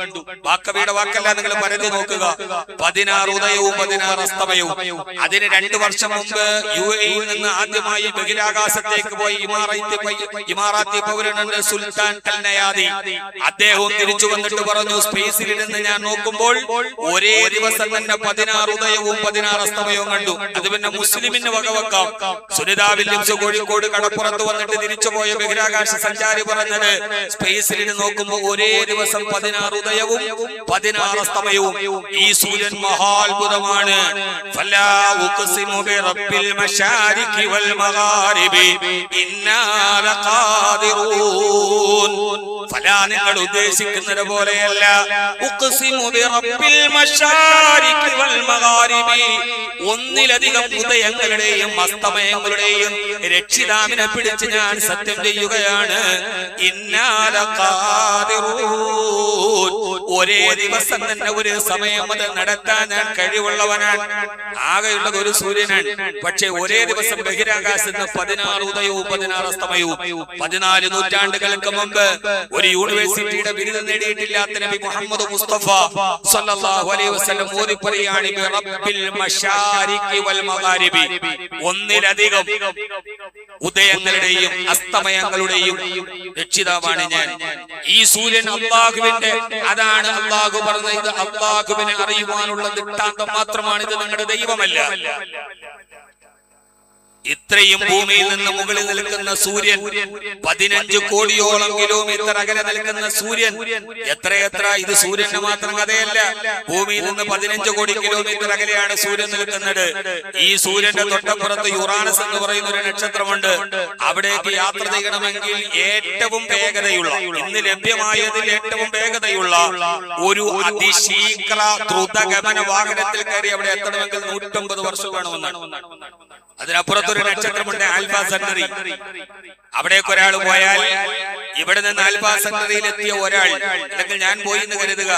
വാക്കവിയുടെ വാക്കല്ല, നിങ്ങൾ പരതി നോക്കുക. 16 ഉദയവും 16 അസ്തമയവും. അതിന് 2 വർഷം മുമ്പ് UAE-യിൽ നിന്ന് ആദ്യമായി ബഹിരാകാശത്തേക്ക് പോയി ഇമാറാത്തി പൗരനുണ്ട് സുൽത്താൻ അൽ നയാദി. അദ്ദേഹവും തിരിച്ചു വന്നിട്ട് പറഞ്ഞു, സ്പേസിൽ നിന്ന് ഞാൻ നോക്കുമ്പോൾ ഒരേ ദിവസം തന്നെ 16 ഉദയവും 16 അസ്തമയവും കണ്ടു. അത് പിന്നെ മുസ്ലിമിന് വകവെക്കാം. സുനിത വില്യംസ് കോഴിക്കോട് കടപ്പുറത്ത് വന്നിട്ട് തിരിച്ചുപോയ ബഹിരാകാശ സഞ്ചാരി പറഞ്ഞത്, സ്പേസിൽ നോക്കുമ്പോൾ ഒരേ ദിവസം 16 ഉദയവും 16 അസ്തമയവും. ഈ സൂര്യൻ മഹാത്ഭുതമാണ്. ഫലാ ഉഖ്സിമു ബിറബ്ബിൽ മശാരിഖി വൽ മഗാരിബി ഇന്നാ ലഖാദിറൂൻ. ഫലാ, നിങ്ങൾ ഉദ്ദേശിക്കുന്നത് പോലെയല്ല. ഉഖ്സിമു ബിറബ്ബിൽ മശാരിഖി വൽ മഗാരിബി, ഒന്നിലധികം ഉദയങ്ങളുടെയും അസ്തമയങ്ങളുടെയും രക്ഷിതാവിനെ പിടിച്ച് ഞാൻ സത്യം ചെയ്യുകയാണ്. ഇന്നാ ലഖാദിറൂൻ, ഒരേ ദിവസം തന്നെ ഒരു സമയം അത് നടത്താൻ ഞാൻ കഴിവുള്ളവനാണ്. ആകെയുള്ളത് ഒരു സൂര്യനാണ്. പക്ഷെ ഒരേ ദിവസം ബഹിരാകാശത്ത് 16 ഉദയവും 16 അസ്തമയവും. 14 നൂറ്റാണ്ടുകൾക്ക് മുമ്പ് ഒരു യൂണിവേഴ്സിറ്റിയുടെ ബിരുദം നേടിയിട്ടില്ലാത്ത നബി മുഹമ്മദ് മുസ്തഫ സല്ലല്ലാഹു അലൈഹി വസല്ലം ഓതി പറയാണ്, ബിറബ്ബിൽ മശാരിഖി വൽ മഗാരിബി, ഒന്നിലധികം ഉദയങ്ങളുടെയും അസ്തമയങ്ങളുടെയും രക്ഷിതാവാണ് ഞാൻ. ഈ സൂര്യൻ അല്ലാഹുവിന്റെ, അതാണ് അല്ലാഹു പറഞ്ഞത്, ഇത് അല്ലാഹുവിനെ അറിയുവാനുള്ള ദൃഷ്ടാന്തം മാത്രമാണ്, ഇത് നിങ്ങളുടെ ദൈവമല്ല. ഇത്രയും ഭൂമിയിൽ നിന്ന് മുകളിൽ നിൽക്കുന്ന സൂര്യൻ 15 കോടിയോളം കിലോമീറ്റർ അകലെ നിൽക്കുന്ന സൂര്യൻ എത്രയെത്ര, ഇത് സൂര്യന്റെ മാത്രം കഥയല്ല. ഭൂമിയിൽ നിന്ന് 15 കോടി കിലോമീറ്റർ അകലെയാണ് സൂര്യൻ നിൽക്കുന്നത്. ഈ സൂര്യന്റെ തൊട്ടപ്പുറത്ത് യുറാനസ് എന്ന് പറയുന്ന ഒരു നക്ഷത്രമുണ്ട്. അവിടേക്ക് യാത്ര ചെയ്യണമെങ്കിൽ ഏറ്റവും വേഗതയുള്ള, ഇന്ന് ലഭ്യമായതിൽ ഏറ്റവും വേഗതയുള്ള ഒരു അതിശീഘ്ര ദ്രുതഗമന വാഹനത്തിൽ കയറി അവിടെ എത്തണമെങ്കിൽ 150 വർഷം വേണമെന്നാണ്. അതിനപ്പുറത്തൊരു നക്ഷത്രമുണ്ട് ആൽഫ സെന്ററി. അവിടേക്ക് ഒരാൾ പോയാൽ ഇവിടെ നിന്ന് ആൽഫ സെന്ററിയിൽ എത്തിയ ഒരാൾ, അല്ലെങ്കിൽ ഞാൻ പോയി എന്ന് കരുതുക,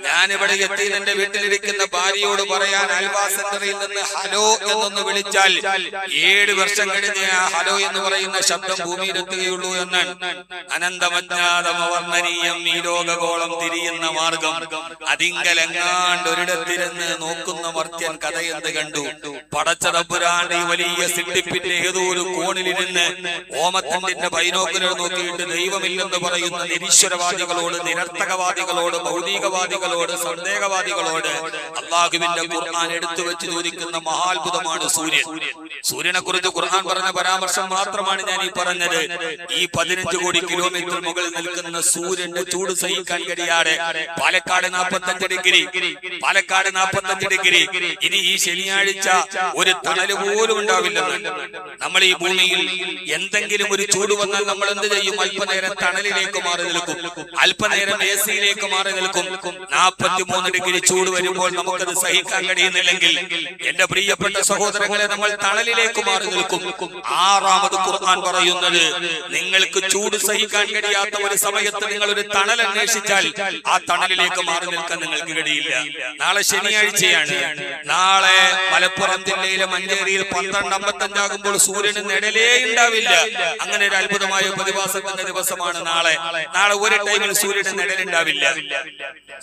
ഞാൻ ഇവിടെ എത്തി എന്റെ വീട്ടിലിരിക്കുന്ന ഭാര്യയോട് പറയാൻ ആൽഫ സെന്ററിയിൽ നിന്ന് ഹലോ എന്നൊന്ന് വിളിച്ചാൽ 7 വർഷം കഴിഞ്ഞ് ആ ഹലോ എന്ന് പറയുന്ന ശബ്ദം ഭൂമിയിലെത്തുകയുള്ളൂ എന്നാണ്. അനന്തമജ്ഞാതമവർണ്ണനീയം ഈ ലോകഗോളം തിരിയുന്ന മാർഗം അതിങ്കലെങ്ങാണ്ട് ഒരിടത്തിരുന്ന് നോക്കുന്ന മർത്യൻ കഥയെന്ത് കണ്ടു. പടച്ചതമ്പുരാന്റെ വലിയ സിട്ടിപ്പിന്റെ ഏതോ ഒരു കോണിലിരുന്ന് ഓമത്തിന്റെ ബൈനോക്കുലർ നോക്കിയിട്ട് ദൈവമില്ലെന്ന് പറയുന്ന നിരീശ്വരവാദികളോട്, നിരർത്ഥകവാദികളോട്, ഭൗതികവാദികളോട്, സന്ദേഹവാദികളോട് അല്ലാഹുവിന്റെ ഖുർആൻ എടുത്തു വെച്ച് ചോദിക്കുന്ന മഹാത്ഭുതമാണ് സൂര്യൻ. സൂര്യനെ കുറിച്ച് ഖുർആൻ പറഞ്ഞ പരാമർശം മാത്രമാണ് ഞാൻ ഈ പറഞ്ഞത്. ഈ 15 കോടി കിലോമീറ്റർ മുകളിൽ നിൽക്കുന്ന സൂര്യന്റെ ചൂട് സഹിക്കാൻ കഴിയാതെ പാലക്കാട് 45 ഡിഗ്രി, പാലക്കാട് 45 ഡിഗ്രി. ഇനി ഈ ശനിയാഴ്ച ഒരു തണല് പോലും ഉണ്ടാവില്ലെന്ന്. നമ്മൾ ഈ ഭൂമിയിൽ എന്തെങ്കിലും ഒരു ചൂട് വന്നാൽ നമ്മൾ എന്ത് ചെയ്യും? അല്പനേരം തണലിലേക്ക് മാറി നിൽക്കും, അല്പനേരം എ സിയിലേക്ക് മാറി നിൽക്കും. 43 ഡിഗ്രി ചൂട് വരുമ്പോൾ നമുക്കത് സഹിക്കാൻ കഴിയുന്നില്ലെങ്കിൽ എന്റെ പ്രിയപ്പെട്ട സഹോദരങ്ങളെ, നമ്മൾ തണലിലേക്ക് മാറി നിൽക്കും. 6ാമത് ഖുർആൻ പറയുന്നത്, നിങ്ങൾക്ക് ചൂട് സഹിക്കാൻ കഴിയാത്ത ഒരു സമയത്ത് നിങ്ങൾ ഒരു തണൽ അന്വേഷിച്ചാൽ ആ തണലിലേക്ക് മാറി നിൽക്കാൻ നിങ്ങൾക്ക് കഴിയില്ല. നാളെ ശനിയാഴ്ചയാണ്. നാളെ മലപ്പുറം ജില്ലയിലെ മഞ്ചേരിയിൽ 12:55 ആകുമ്പോൾ സൂര്യന് നിഴലേ ഉണ്ടാവില്ല. അങ്ങനെ ഒരു അത്ഭുതമായ പ്രതിഭാസത്തിന്റെ ദിവസമാണ് നാളെ. നാളെ ഒരു ടൈമിൽ സൂര്യന് നിഴലുണ്ടാവില്ല.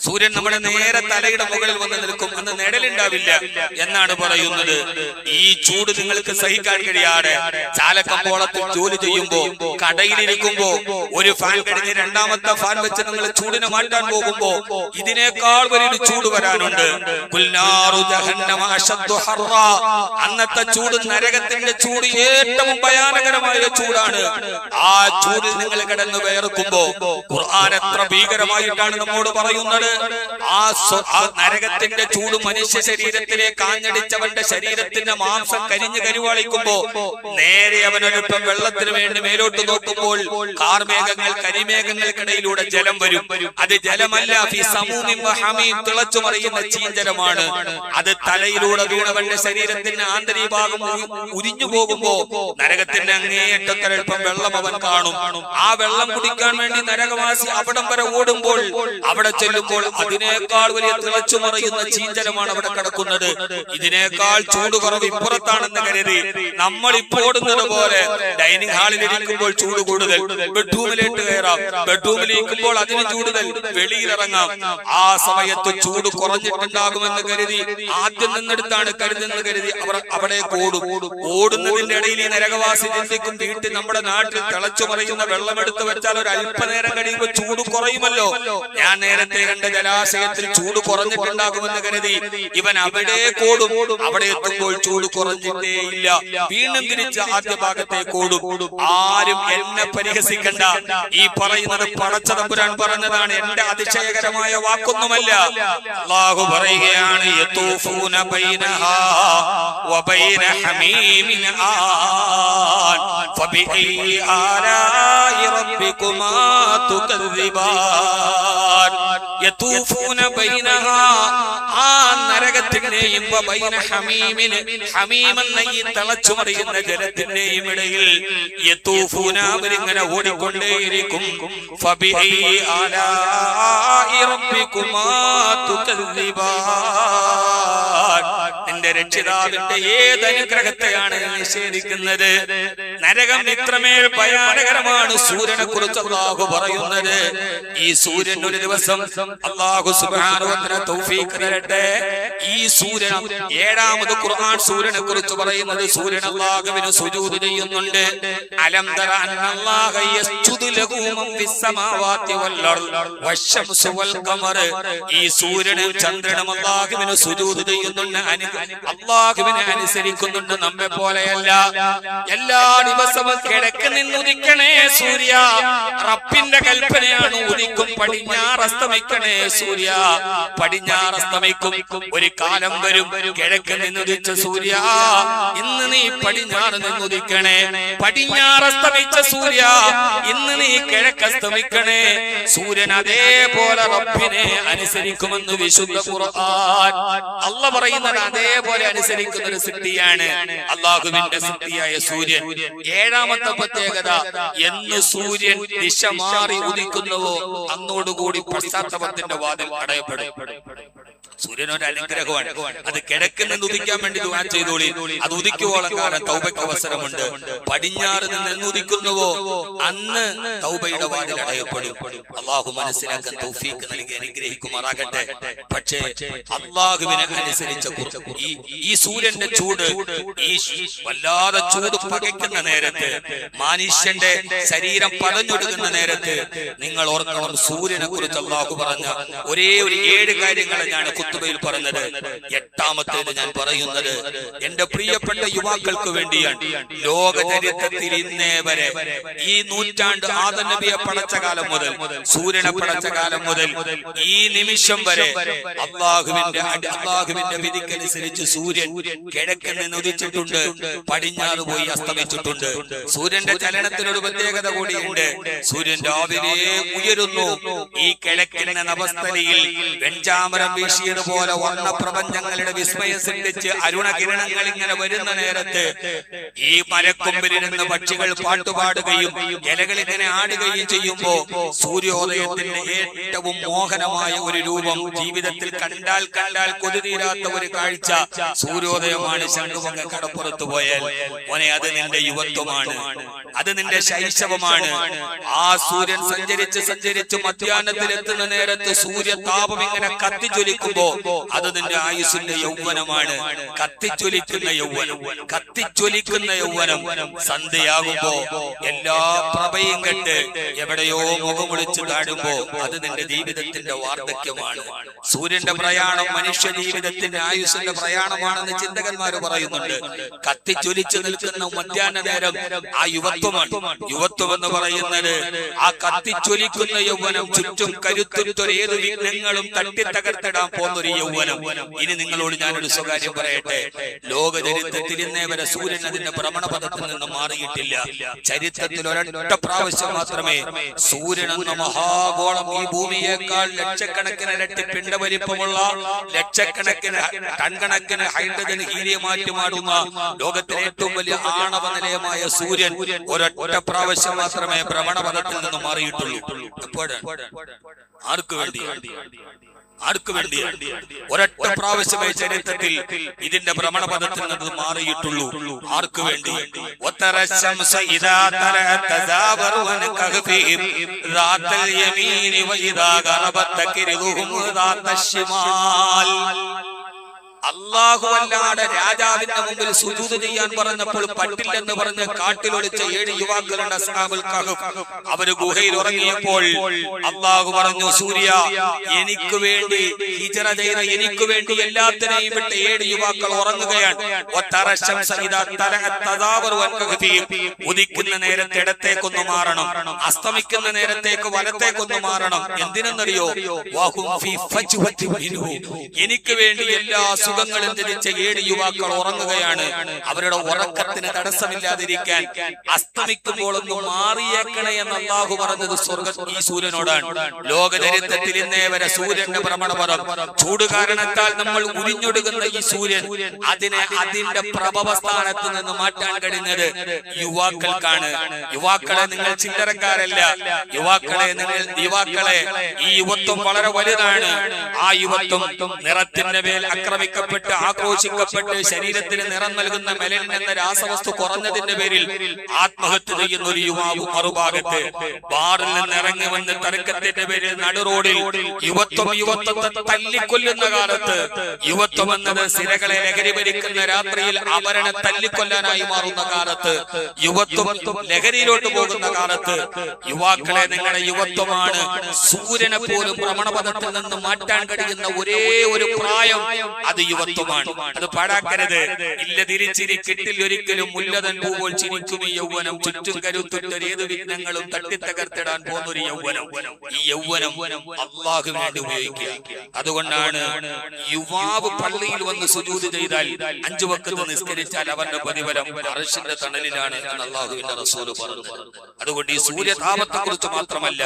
സൂര്യൻ നമ്മുടെ നേരെ തലയുടെ മുകളിൽ വന്ന് നിൽക്കും, അന്ന് നിഴലുണ്ടാവില്ല എന്നാണ് പറയുന്നത്. ഈ ചൂട് നിങ്ങൾക്ക് സഹിക്കാൻ കഴിയാതെ ചാലക്കമ്പോളത്തിൽ ജോലി ചെയ്യുമ്പോ, കടയിലിരിക്കുമ്പോ ഒരു ഫാൻ കഴിഞ്ഞ് 2ാമത്തെ ഫാൻ വെച്ച് നിങ്ങൾ ചൂടിനെ മാറ്റാൻ പോകുമ്പോ ഇതിനേക്കാൾ വലിയൊരു ചൂട് വരാനുണ്ട്. അന്നത്തെ ചൂട്, നരകത്തിന്റെ ചൂട് ഏറ്റവും ഭയാനകരമായ ചൂടാണ്. ആ ചൂടിൽ നിങ്ങൾ കിടന്ന് വേർക്കുമ്പോ ഖുർആൻ എത്ര ഭീകരമായിട്ടാണ് നമ്മോട് പറയുന്നത്. ആ നരകത്തിന്റെ ചൂട് മനുഷ്യ ശരീരത്തിലേക്ക് ആഞ്ഞടിച്ചവന്റെ ശരീരത്തിന്റെ മാംസം കരിഞ്ഞു കരുവാളിക്കുമ്പോ നേരെ അവനൊരൊപ്പം വെള്ളത്തിന് വേണ്ടി മേലോട്ട് നോക്കുമ്പോൾ കാർമേഘങ്ങൾ, കരിമേഘങ്ങൾക്കിടയിലൂടെ ജലം വരും. അത് ജലമല്ല, തിളച്ചു മറിയുന്ന ചീഞ്ചലമാണ്. അത് തലയിലൂടെ വീണവന്റെ ശരീരത്തിന്റെ ആന്തരിക ഭാഗം ഉരിഞ്ഞു പോകുമ്പോ നരകത്തിന്റെ അങ്ങേയറ്റത്തിലൽപ്പം വെള്ളം അവൻ കാണും. ആ വെള്ളം കുടിക്കാൻ വേണ്ടി നരകവാസി അവിടം വരെ ഓടുമ്പോൾ അവിടെ ചെല്ലുമ്പോൾ അതിനേക്കാൾ വലിയ തിളച്ചു മറിയുന്ന ചീഞ്ചലമാണ് അവിടെ കിടക്കുന്നത്. ഇതിനേക്കാൾ ചൂട് കുറവ് ഇപ്പുറത്താണെന്ന് കരുതി നമ്മൾ ഇപ്പോൾ ഓടുന്നത് പോലെ ഡൈനിങ് ഹാളിൽ ഇരിക്കുമ്പോൾ ചൂട് കൂടുതൽ, ബെഡ്റൂമിലേക്ക് കയറാം, ബെഡ്റൂമിലിരിക്കുമ്പോൾ അതിന് കൂടുതൽ, വെളിയിലിറങ്ങാം. ആ സമയത്ത് ചൂട് കുറഞ്ഞിട്ടുണ്ടാകുമെന്ന് കരുതി ആദ്യം നിന്നെടുത്താണ് കരുതെന്ന് കരുതി അവർ അവിടെ ഓടുന്നതിന്റെ ഇടയിൽ ഈ നരകവാസി ചിന്തിക്കും, വീട്ടിൽ നമ്മുടെ നാട്ടിൽ തിളച്ചു മറിയുന്ന വെള്ളമെടുത്ത് വെച്ചാൽ ഒരു അല്പനേരം കഴിയുമ്പോൾ ചൂട് കുറയുമല്ലോ. ഞാൻ നേരത്തെ കണ്ട ജലാശയത്തിൽ ചൂട് കുറഞ്ഞിട്ടുണ്ടാകുമെന്ന് കരുതി ഇവൻ അവിടെ ഓടും. അവിടെ എത്തുമ്പോൾ ചൂട് കുറഞ്ഞിട്ടേ ഇല്ല. വീണ്ടും തിരിച്ച് ആദ്യ ഭാഗത്തേക്ക് ഓടും. ആരും എന്നെ പരിഹസിക്കണ്ട. ഈ പറയുന്നത് പടച്ചതമ്പുരാൻ പറഞ്ഞതാണ്, എന്റെ അതിശയകരമായ വാക്കൊന്നുമല്ല. അല്ലാഹു പറയുകയാണ്, യതൂഫൂന ബൈനഹാ വബൈന ഹമീമിൻ ആൻ ഫബിഅയ്യി ആലാഇ റബ്ബികുമാ തുകദ്ദിബാൻ. യതൂഫൂന ബൈനഹാ, ആ നരകത്തിന്റെയും വബൈന ഹമീമിൻ, ഹമീം എന്ന ഈ തിളച്ചുമറിയുന്ന ജലത്തിന്റെയും ഇടയിൽ യതൂഫൂന, അവരിങ്ങനെ ഓടിക്കൊണ്ടേയിരിക്കും. ഫബിഅയ്യി ആലാഇ റബ്ബികുമാ തുകദ്ദിബാൻ. നിന്റെ രക്ഷിതാവിന്റെ ഏത് അനുഗ്രഹത്തെയാണ് നിഷേധിക്കുന്നത്? നരകം ഇത്രമേൽ ഭയാനകരമാണ്. സൂര്യനെ കുറിച്ച് അല്ലാഹു പറയുന്നത്. ഈ സൂര്യൻ ഒരു ദിവസം അല്ലാഹു സുബ്ഹാനഹു വ തആല തൗഫീഖ് തരട്ടെ. ഈ സൂര്യൻ ഏഴാമത് ഖുർആൻ സൂര്യനെ കുറിച്ച് പറയുന്നത് സൂര്യൻ അല്ലാഹുവിന് സുജൂദ് ചെയ്യുന്നുണ്ട്. അലം തറ അന്നല്ലാഹ യസ്ജുദു ലഹു മൻ ഫിസ് സമാവാതി വൽ അർദ് വശംസു വൽ ഖമർ. ഈ സൂര്യനും ചന്ദ്രനും അല്ലാഹുവിന് സുജൂദ് ചെയ്യുന്നുണ്ട്, അല്ലാഹുവിനെ അനുസരിക്കുന്നുണ്ട്. നമ്മെ പോലെയല്ല. എല്ലാ ദിവസവും കിഴക്ക് നിന്ന് ഉദിക്കണേ സൂര്യ, റബ്ബിന്റെ കൽപ്പനയാണ്. ഉദിക്കും പടിഞ്ഞാറസ്തമിക്കണേ സൂര്യ, പടിഞ്ഞാറസ്തമിക്കും. ഒരു കാലം വരും കിഴക്ക് നിന്നുദിച്ച സൂര്യ, ഇന്ന് നീ പടിഞ്ഞാറ് നിന്നുദിക്കണേ. പടിഞ്ഞാറസ്തമിച്ച സൂര്യ, ഇന്ന് നീ കിഴക്കസ്തമിക്കണേ. സൂര്യൻ അതേപോലെ റബ്ബിനെ അനുസരിക്കുമെന്ന് വിശുദ്ധ ഖുർആൻ. അല്ലാഹ് പറയുന്നത് അതേപോലെ അനുസരിക്കുന്ന ഒരു സൃഷ്ടിയാണ് അല്ലാഹുവിന്റെ സൃഷ്ടിയായ സൂര്യൻ. ഏഴാമത്തെ പ്രത്യേകത, എന്ന് സൂര്യൻ ദിശ മാറി ഉദിക്കുന്നുവോ അന്നോടുകൂടി പശ്ചാത്തലത്തിന്റെ വാതിൽ അടയപ്പെടും. സൂര്യനൊരു അനുഗ്രഹമാണ്. അത് കിഴക്ക് നിന്ന് ഉദിക്കാൻ വേണ്ടി ദുആ ചെയ്തോളി. അത് ഉദിക്കുവോളം കാലം തൗബയ്ക്ക് അവസരമുണ്ട്. പടിഞ്ഞാറ് നിന്ന് എന്ന് ഉദിക്കുന്നുവോ അന്ന് തൗബയുടെ വാതിൽ അടയപ്പെടും. അല്ലാഹു മനസ്സിലാക്കാൻ തൗഫീഖ് നൽകി അനുഗ്രഹിക്കുമാറാകട്ടെ. പക്ഷേ അല്ലാഹുവിനെ അനുസരിച്ച ഈ സൂര്യന്റെ ചൂട്, ഈ വല്ലാതെ ചൂട് പകയ്ക്കുന്ന നേരത്ത്, മനുഷ്യന്റെ ശരീരം പതഞ്ഞൊടുക്കുന്ന നേരത്ത് നിങ്ങൾ ഓർക്കണം, സൂര്യനെ കുറിച്ച് അല്ലാഹു പറഞ്ഞ ഒരേ ഒരു 7 കാര്യങ്ങളെ ഞാൻ ഖുത്ബയിൽ പറഞ്ഞത്. എട്ടാമത്തേത് ഞാൻ പറയുന്നത് എന്റെ പ്രിയപ്പെട്ട യുവാക്കൾക്ക് വേണ്ടിയാണ്. ലോക ചരിത്രത്തിൽ ഇന്നേ വരെ ഈ നൂറ്റാണ്ട് ആദം നബിയെ പടച്ച കാലം മുതൽ, സൂര്യനെ പടച്ച കാലം മുതൽ ഈ നിമിഷം വരെ അല്ലാഹുവിന്റെ വിധിക്കനുസരിച്ച് സൂര്യൻ കിഴക്കിൽ നിന്ന് ഉദിച്ചിട്ടുണ്ട്, പടിഞ്ഞാറ് പോയി അസ്തമിച്ചിട്ടുണ്ട്. സൂര്യന്റെ ചലനത്തിനൊരു പ്രത്യേകത കൂടിയുണ്ട്. സൂര്യൻ രാവിലെ ഉയരുന്നു. ഈ കിഴക്കിന്റെ നഭസ്ഥലിയിൽ വെഞ്ചാമരം വീശിയതുപോലെ വർണ്ണ പ്രപഞ്ചങ്ങളുടെ വിസ്മയം സൃഷ്ടിച്ച് അരുണകിരണങ്ങൾ ഇങ്ങനെ വരുന്ന നേരത്ത് ഈ മരക്കൊമ്പിലിരുന്ന് പക്ഷികൾ പാട്ടുപാടുകയും ഇലകൾ ഇങ്ങനെ ആടുകയും ചെയ്യുമ്പോ സൂര്യോദയത്തിന്റെ ഏറ്റവും മോഹനമായ ഒരു രൂപം ജീവിതത്തിൽ കണ്ടാൽ കൊതിതീരാത്ത ഒരു കാഴ്ച സൂര്യോദയമാണ്. ശംഖുമുഖ കടപ്പുറത്ത് പോയാൽ മോനെ, അത് നിന്റെ യുവത്വമാണ്, അത് നിന്റെ ശൈശവമാണ്. ആ സൂര്യൻ സഞ്ചരിച്ച് മധ്യാഹ്നത്തിൽ എത്തുന്ന നേരത്ത് സൂര്യതാപം ഇങ്ങനെ കത്തിജ്വലിക്കുമ്പോ അത് നിന്റെ ആയുസ്സിന്റെ യൗവനമാണ്. കത്തിജ്വലിക്കുന്ന യൗവനം സന്ധ്യയാകുമ്പോ എല്ലാ പ്രഭയും കെട്ട് എവിടെയോ മുഖമൊളിച്ച് താഴുമ്പോ അത് നിന്റെ ജീവിതത്തിന്റെ വാർദ്ധക്യമാണ്. സൂര്യന്റെ പ്രയാണം മനുഷ്യ ജീവിതത്തിന്റെ ആയുസ്സിന്റെ പ്രയാണമാണെന്ന് ചിന്തകന്മാര് പറയുന്നുണ്ട്. കത്തിജ്വലിച്ചു നിൽക്കുന്ന മധ്യാഹ്ന നേരം ആ യുവത്വമാണ്. യുവത്വം എന്ന് പറയുന്നത് ആ കത്തിജ്വലിക്കുന്ന യൗവനം, ചുറ്റും കരുത്തുറ്റൊരേത് വിഘ്നങ്ങളും തട്ടിത്തകർത്തിടാൻ പോകുന്നൊരു യൗവനം. ഇനി നിങ്ങളോട് ഞാനൊരു സ്വകാര്യം പറയട്ടെ. ലോക ചരിത്രത്തിൽ ഇന്നേ വരെ സൂര്യൻ അതിന്റെ ഭ്രമണപഥത്തിൽ നിന്ന് മാറിയിട്ടില്ല. ചരിത്രത്തിൽ ഒരൊറ്റ പ്രാവശ്യം മാത്രമേ സൂര്യൻ എന്ന മഹാഗോളം ഈ ഭൂമിയേക്കാൾ ലക്ഷക്കണക്കിന് ഇരട്ടി പിണ്ഡവലിപ്പമുള്ള, ലക്ഷക്കണക്കിന് ടൺകണക്കിന് ഹൈഡ്രജൻ ഹീലിയമാറ്റി മാറുന്ന ലോകത്തിലെ ഏറ്റവും വലിയ ആണവ നിലയമായ സൂര്യൻ ഒരൊറ്റ പ്രാവശ്യം മാത്രമേ ഭ്രമണപഥത്തിൽ നിന്ന് മാറിയിട്ടുള്ളൂ. എപ്പോഴാണ്? ആർക്ക് വേണ്ടി? ഒരൊറ്റ പ്രാവശ്യമേ ചരിത്രത്തിൽ ഇതിന്റെ ഭ്രമണപഥത്തിൽ നിന്ന് മാറിയിട്ടുള്ളൂ. ആർക്ക് വേണ്ടി? അല്ലാഹു അല്ലാതെ രാജാവിന്റെ മുമ്പിൽ സുജൂദ് ചെയ്യാൻ പറഞ്ഞപ്പോൾ പറ്റില്ലെന്ന് പറഞ്ഞ് കാട്ടിലൊളിച്ച 7 യുവാക്കളുണ്ട് അസ്ഹാബുൽ കഹഫ്. അവര് ഗുഹയിൽ ഉറങ്ങിയപ്പോൾ അല്ലാഹു പറഞ്ഞു, സൂര്യ എനിക്ക് വേണ്ടി ഹിജ്റ ചെയ്ത, എനിക്ക് വേണ്ടി എല്ലാത്തിനെയും വിട്ട് 7 യുവാക്കൾ ഉറങ്ങുകയാണ്. ഉദിക്കുന്ന നേരത്തെ ഇടത്തേക്കൊന്ന് മാറണം, അസ്തമിക്കുന്ന നേരത്തേക്ക് വലത്തേക്കൊന്ന് മാറണം. എന്തിനെന്നറിയോ? എനിക്ക് വേണ്ടി എല്ലാ സുഖങ്ങളും ധരിച്ച 7 യുവാക്കൾ ഉറങ്ങുകയാണ്. അവരുടെ ഉറക്കത്തിന് തടസ്സമില്ലാതിരിക്കാൻ അസ്തമിക്കുമ്പോൾ ഒന്ന് മാറിയേക്കണേ എന്ന് അല്ലാഹു പറഞ്ഞത് ഈ സൂര്യനോടാണ്. ലോക ചരിത്രത്തിൽ ഇന്നേ വരെ സൂര്യന്റെ ഭ്രമണപഥം ചൂട് കാരണത്താൽ നമ്മൾ ഉരിഞ്ഞൊടുക്കുന്ന ഈ സൂര്യൻ, അതിന്റെ പ്രഭവസ്ഥാനത്ത് നിന്ന് മാറ്റാൻ കഴിഞ്ഞത് യുവാക്കൾക്കാണ്. യുവാക്കളെ, നിങ്ങൾ ചില്ലറക്കാരല്ല. യുവാക്കളെ ഈ യുവത്വം വളരെ വലുതാണ്. ആ യുവത്വം നിറത്തിന്റെ മേൽ ആക്രമിക്കപ്പെട്ട സ്ഥാപിക്കപ്പെട്ട് ആക്രോശിക്കപ്പെട്ട് ശരീരത്തിന് നിറം നൽകുന്ന മെലനിൻ എന്ന രാസവസ്തു കുറഞ്ഞതിന്റെ പേരിൽ ആത്മഹത്യ ചെയ്യുന്ന ഒരു യുവാവ് മറുഭാഗത്ത് ബാറിൽ നിന്ന് ഇറങ്ങി വന്ന് തർക്കത്തിന്റെ പേരിൽ നടുറോഡിൽ യുവത്വത്തെ തല്ലിക്കൊല്ലുന്ന കാലത്ത്, യുവത്വം എന്നത് സിരകളെ ലഹരി ഭരിക്കുന്ന രാത്രിയിൽ അവരനെ തല്ലിക്കൊല്ലാനായി മാറുന്ന കാലത്ത്, യുവത്വം ലഹരിയിലോട്ട് പോകുന്ന കാലത്ത്, യുവാക്കളെ നിങ്ങളുടെ യുവത്വമാണ് സൂര്യനെ പോലും ഭ്രമണപഥത്തിൽ നിന്ന് മാറ്റാൻ കഴിയുന്ന ഒരേ ഒരു പ്രായം, അത് യുവത്വമാണ്. അത് പാഴാക്കരുത്. ഇല്ല തിരിച്ചിരി കിട്ടിൽ ഒരിക്കലും മുല്ലതൻ പൂവോൽ ചിരിക്കും ഈ യൗവനം, ചുറ്റും കരുത്തുറ്റൊരു ഏത് വിഘ്നങ്ങളും തട്ടിത്തകർത്തിടാൻ പോകുന്നൊരു യൗവനം. ഈ യൗവനം അള്ളാഹുവിന് വേണ്ടി ഉപയോഗിക്കുക. അതുകൊണ്ടാണ് യുവാവ് പള്ളിയിൽ വന്ന് സുജൂദ് ചെയ്താൽ 5 വഖ്ത് നിസ്കരിച്ചാൽ അവന്റെ പ്രതിഫലം അർശിന്റെ തണലിലാണ് എന്ന് അള്ളാഹുവിന്റെ റസൂൽ പറഞ്ഞു. അതുകൊണ്ട് ഈ സൂര്യതാപത്തെ കുറിച്ച് മാത്രമല്ല,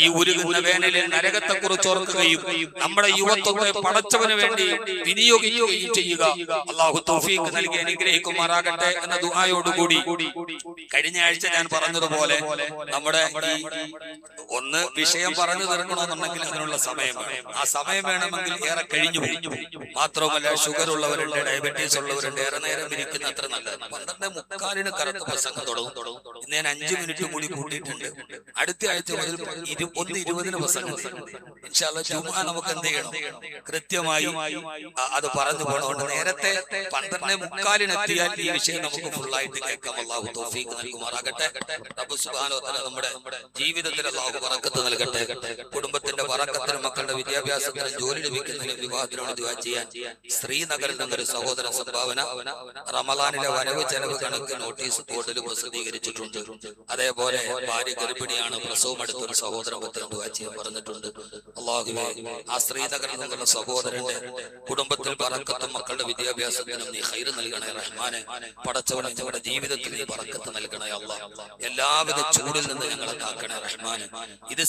ഈ ഉരുകുന്ന വേനലിൽ നരകത്തെ കുറിച്ച് ഓർക്കുകയും നമ്മുടെ യുവത്വത്തെ പടച്ചവന് വേണ്ടി വിനിയോഗിക്കുകയും ചെയ്യുക. അള്ളാഹു തൗഫീഖ് നൽകി അനുഗ്രഹിക്കുമാറാകട്ടെ എന്ന ദുആയോടുകൂടി കഴിഞ്ഞ ആഴ്ച ഞാൻ പറഞ്ഞതുപോലെ നമ്മുടെ ഒന്ന് വിഷയം പറഞ്ഞു തീർക്കണമെന്നുണ്ടെങ്കിൽ അതിനുള്ള സമയം വേണം. ആ സമയം വേണമെങ്കിൽ ഏറെ കഴിഞ്ഞു പോയി. മാത്രമല്ല ഷുഗർ ഉള്ളവരുണ്ട്, ഡയബറ്റീസ് ഉള്ളവരുണ്ട്, ഏറെ നേരം ഇരിക്കുന്ന അത്ര നല്ലത്. 12:45 കറക്റ്റ് പ്രസംഗം തുടങ്ങും. ഇന്ന് ഞാൻ 5 മിനിറ്റ് കൂടി കൂട്ടിയിട്ടുണ്ട്. അടുത്ത ആഴ്ച മുതൽ 1:20 പ്രസംഗം. ഇൻഷാ അല്ലാഹ് ജുമുഅ നമുക്ക് എന്ത് ചെയ്യണം, കൃത്യമായി അത് പറഞ്ഞു പോകണം. നേരത്തെ 12:45 എത്തിയാൽ ഈ വിഷയം നമുക്ക് ഫുള്ളായിട്ട് കേൾക്കാം. അല്ലാഹു തൗഫീഖ് നൽകുമാറാകട്ടെ. റബ്ബ് സുബ്ഹാനഹു വ തആല നമ്മുടെ ജീവിതത്തിൽ അല്ലാഹു ബറക്കത്ത് നൽകട്ടെ. കുടുംബത്തിന്റെ ബറക്കത്തിനും മക്കളുടെ വിദ്യാഭ്യാസത്തിനും ജോലി ലഭിക്കുന്നതിനും വിവാഹത്തിനും ദുആ ചെയ്യാൻ ശ്രീനഗറിൽ നിന്നൊരു സഹോദരൻ സംഭാവന റമളാനിലെ വരവ് ചെലവ് കണക്ക് നോട്ടീസ് ബോർഡിൽ പ്രസിദ്ധീകരിച്ചിട്ടുണ്ട്. അതേപോലെ ഭാര്യ ഗർഭിണിയാണ്, പ്രസവം അടുത്തൊരു സഹോദരൻ ദുആ ചെയ്യാൻ പറഞ്ഞിട്ടുണ്ട്. അല്ലാഹുവേ, ആ ശ്രീനഗറിൽ നിന്നുള്ള സഹോദരന്റെ കുടുംബത്തിൽ ബറക്കത്തും മക്കളുടെ വിദ്യാഭ്യാസത്തിനും നീ ഖൈർ നൽകണേ റഹ്മാനെ. പടച്ചവനെ, ഞങ്ങളുടെ ജീവിതത്തിൽ നീ ബറക്കത്ത് നൽകണേ അല്ലാഹ്. എല്ലാവിധ ചൂടിൽ നിന്ന് ഞങ്ങളെ കാക്കണേ റഹ്മാനെ. ഇത്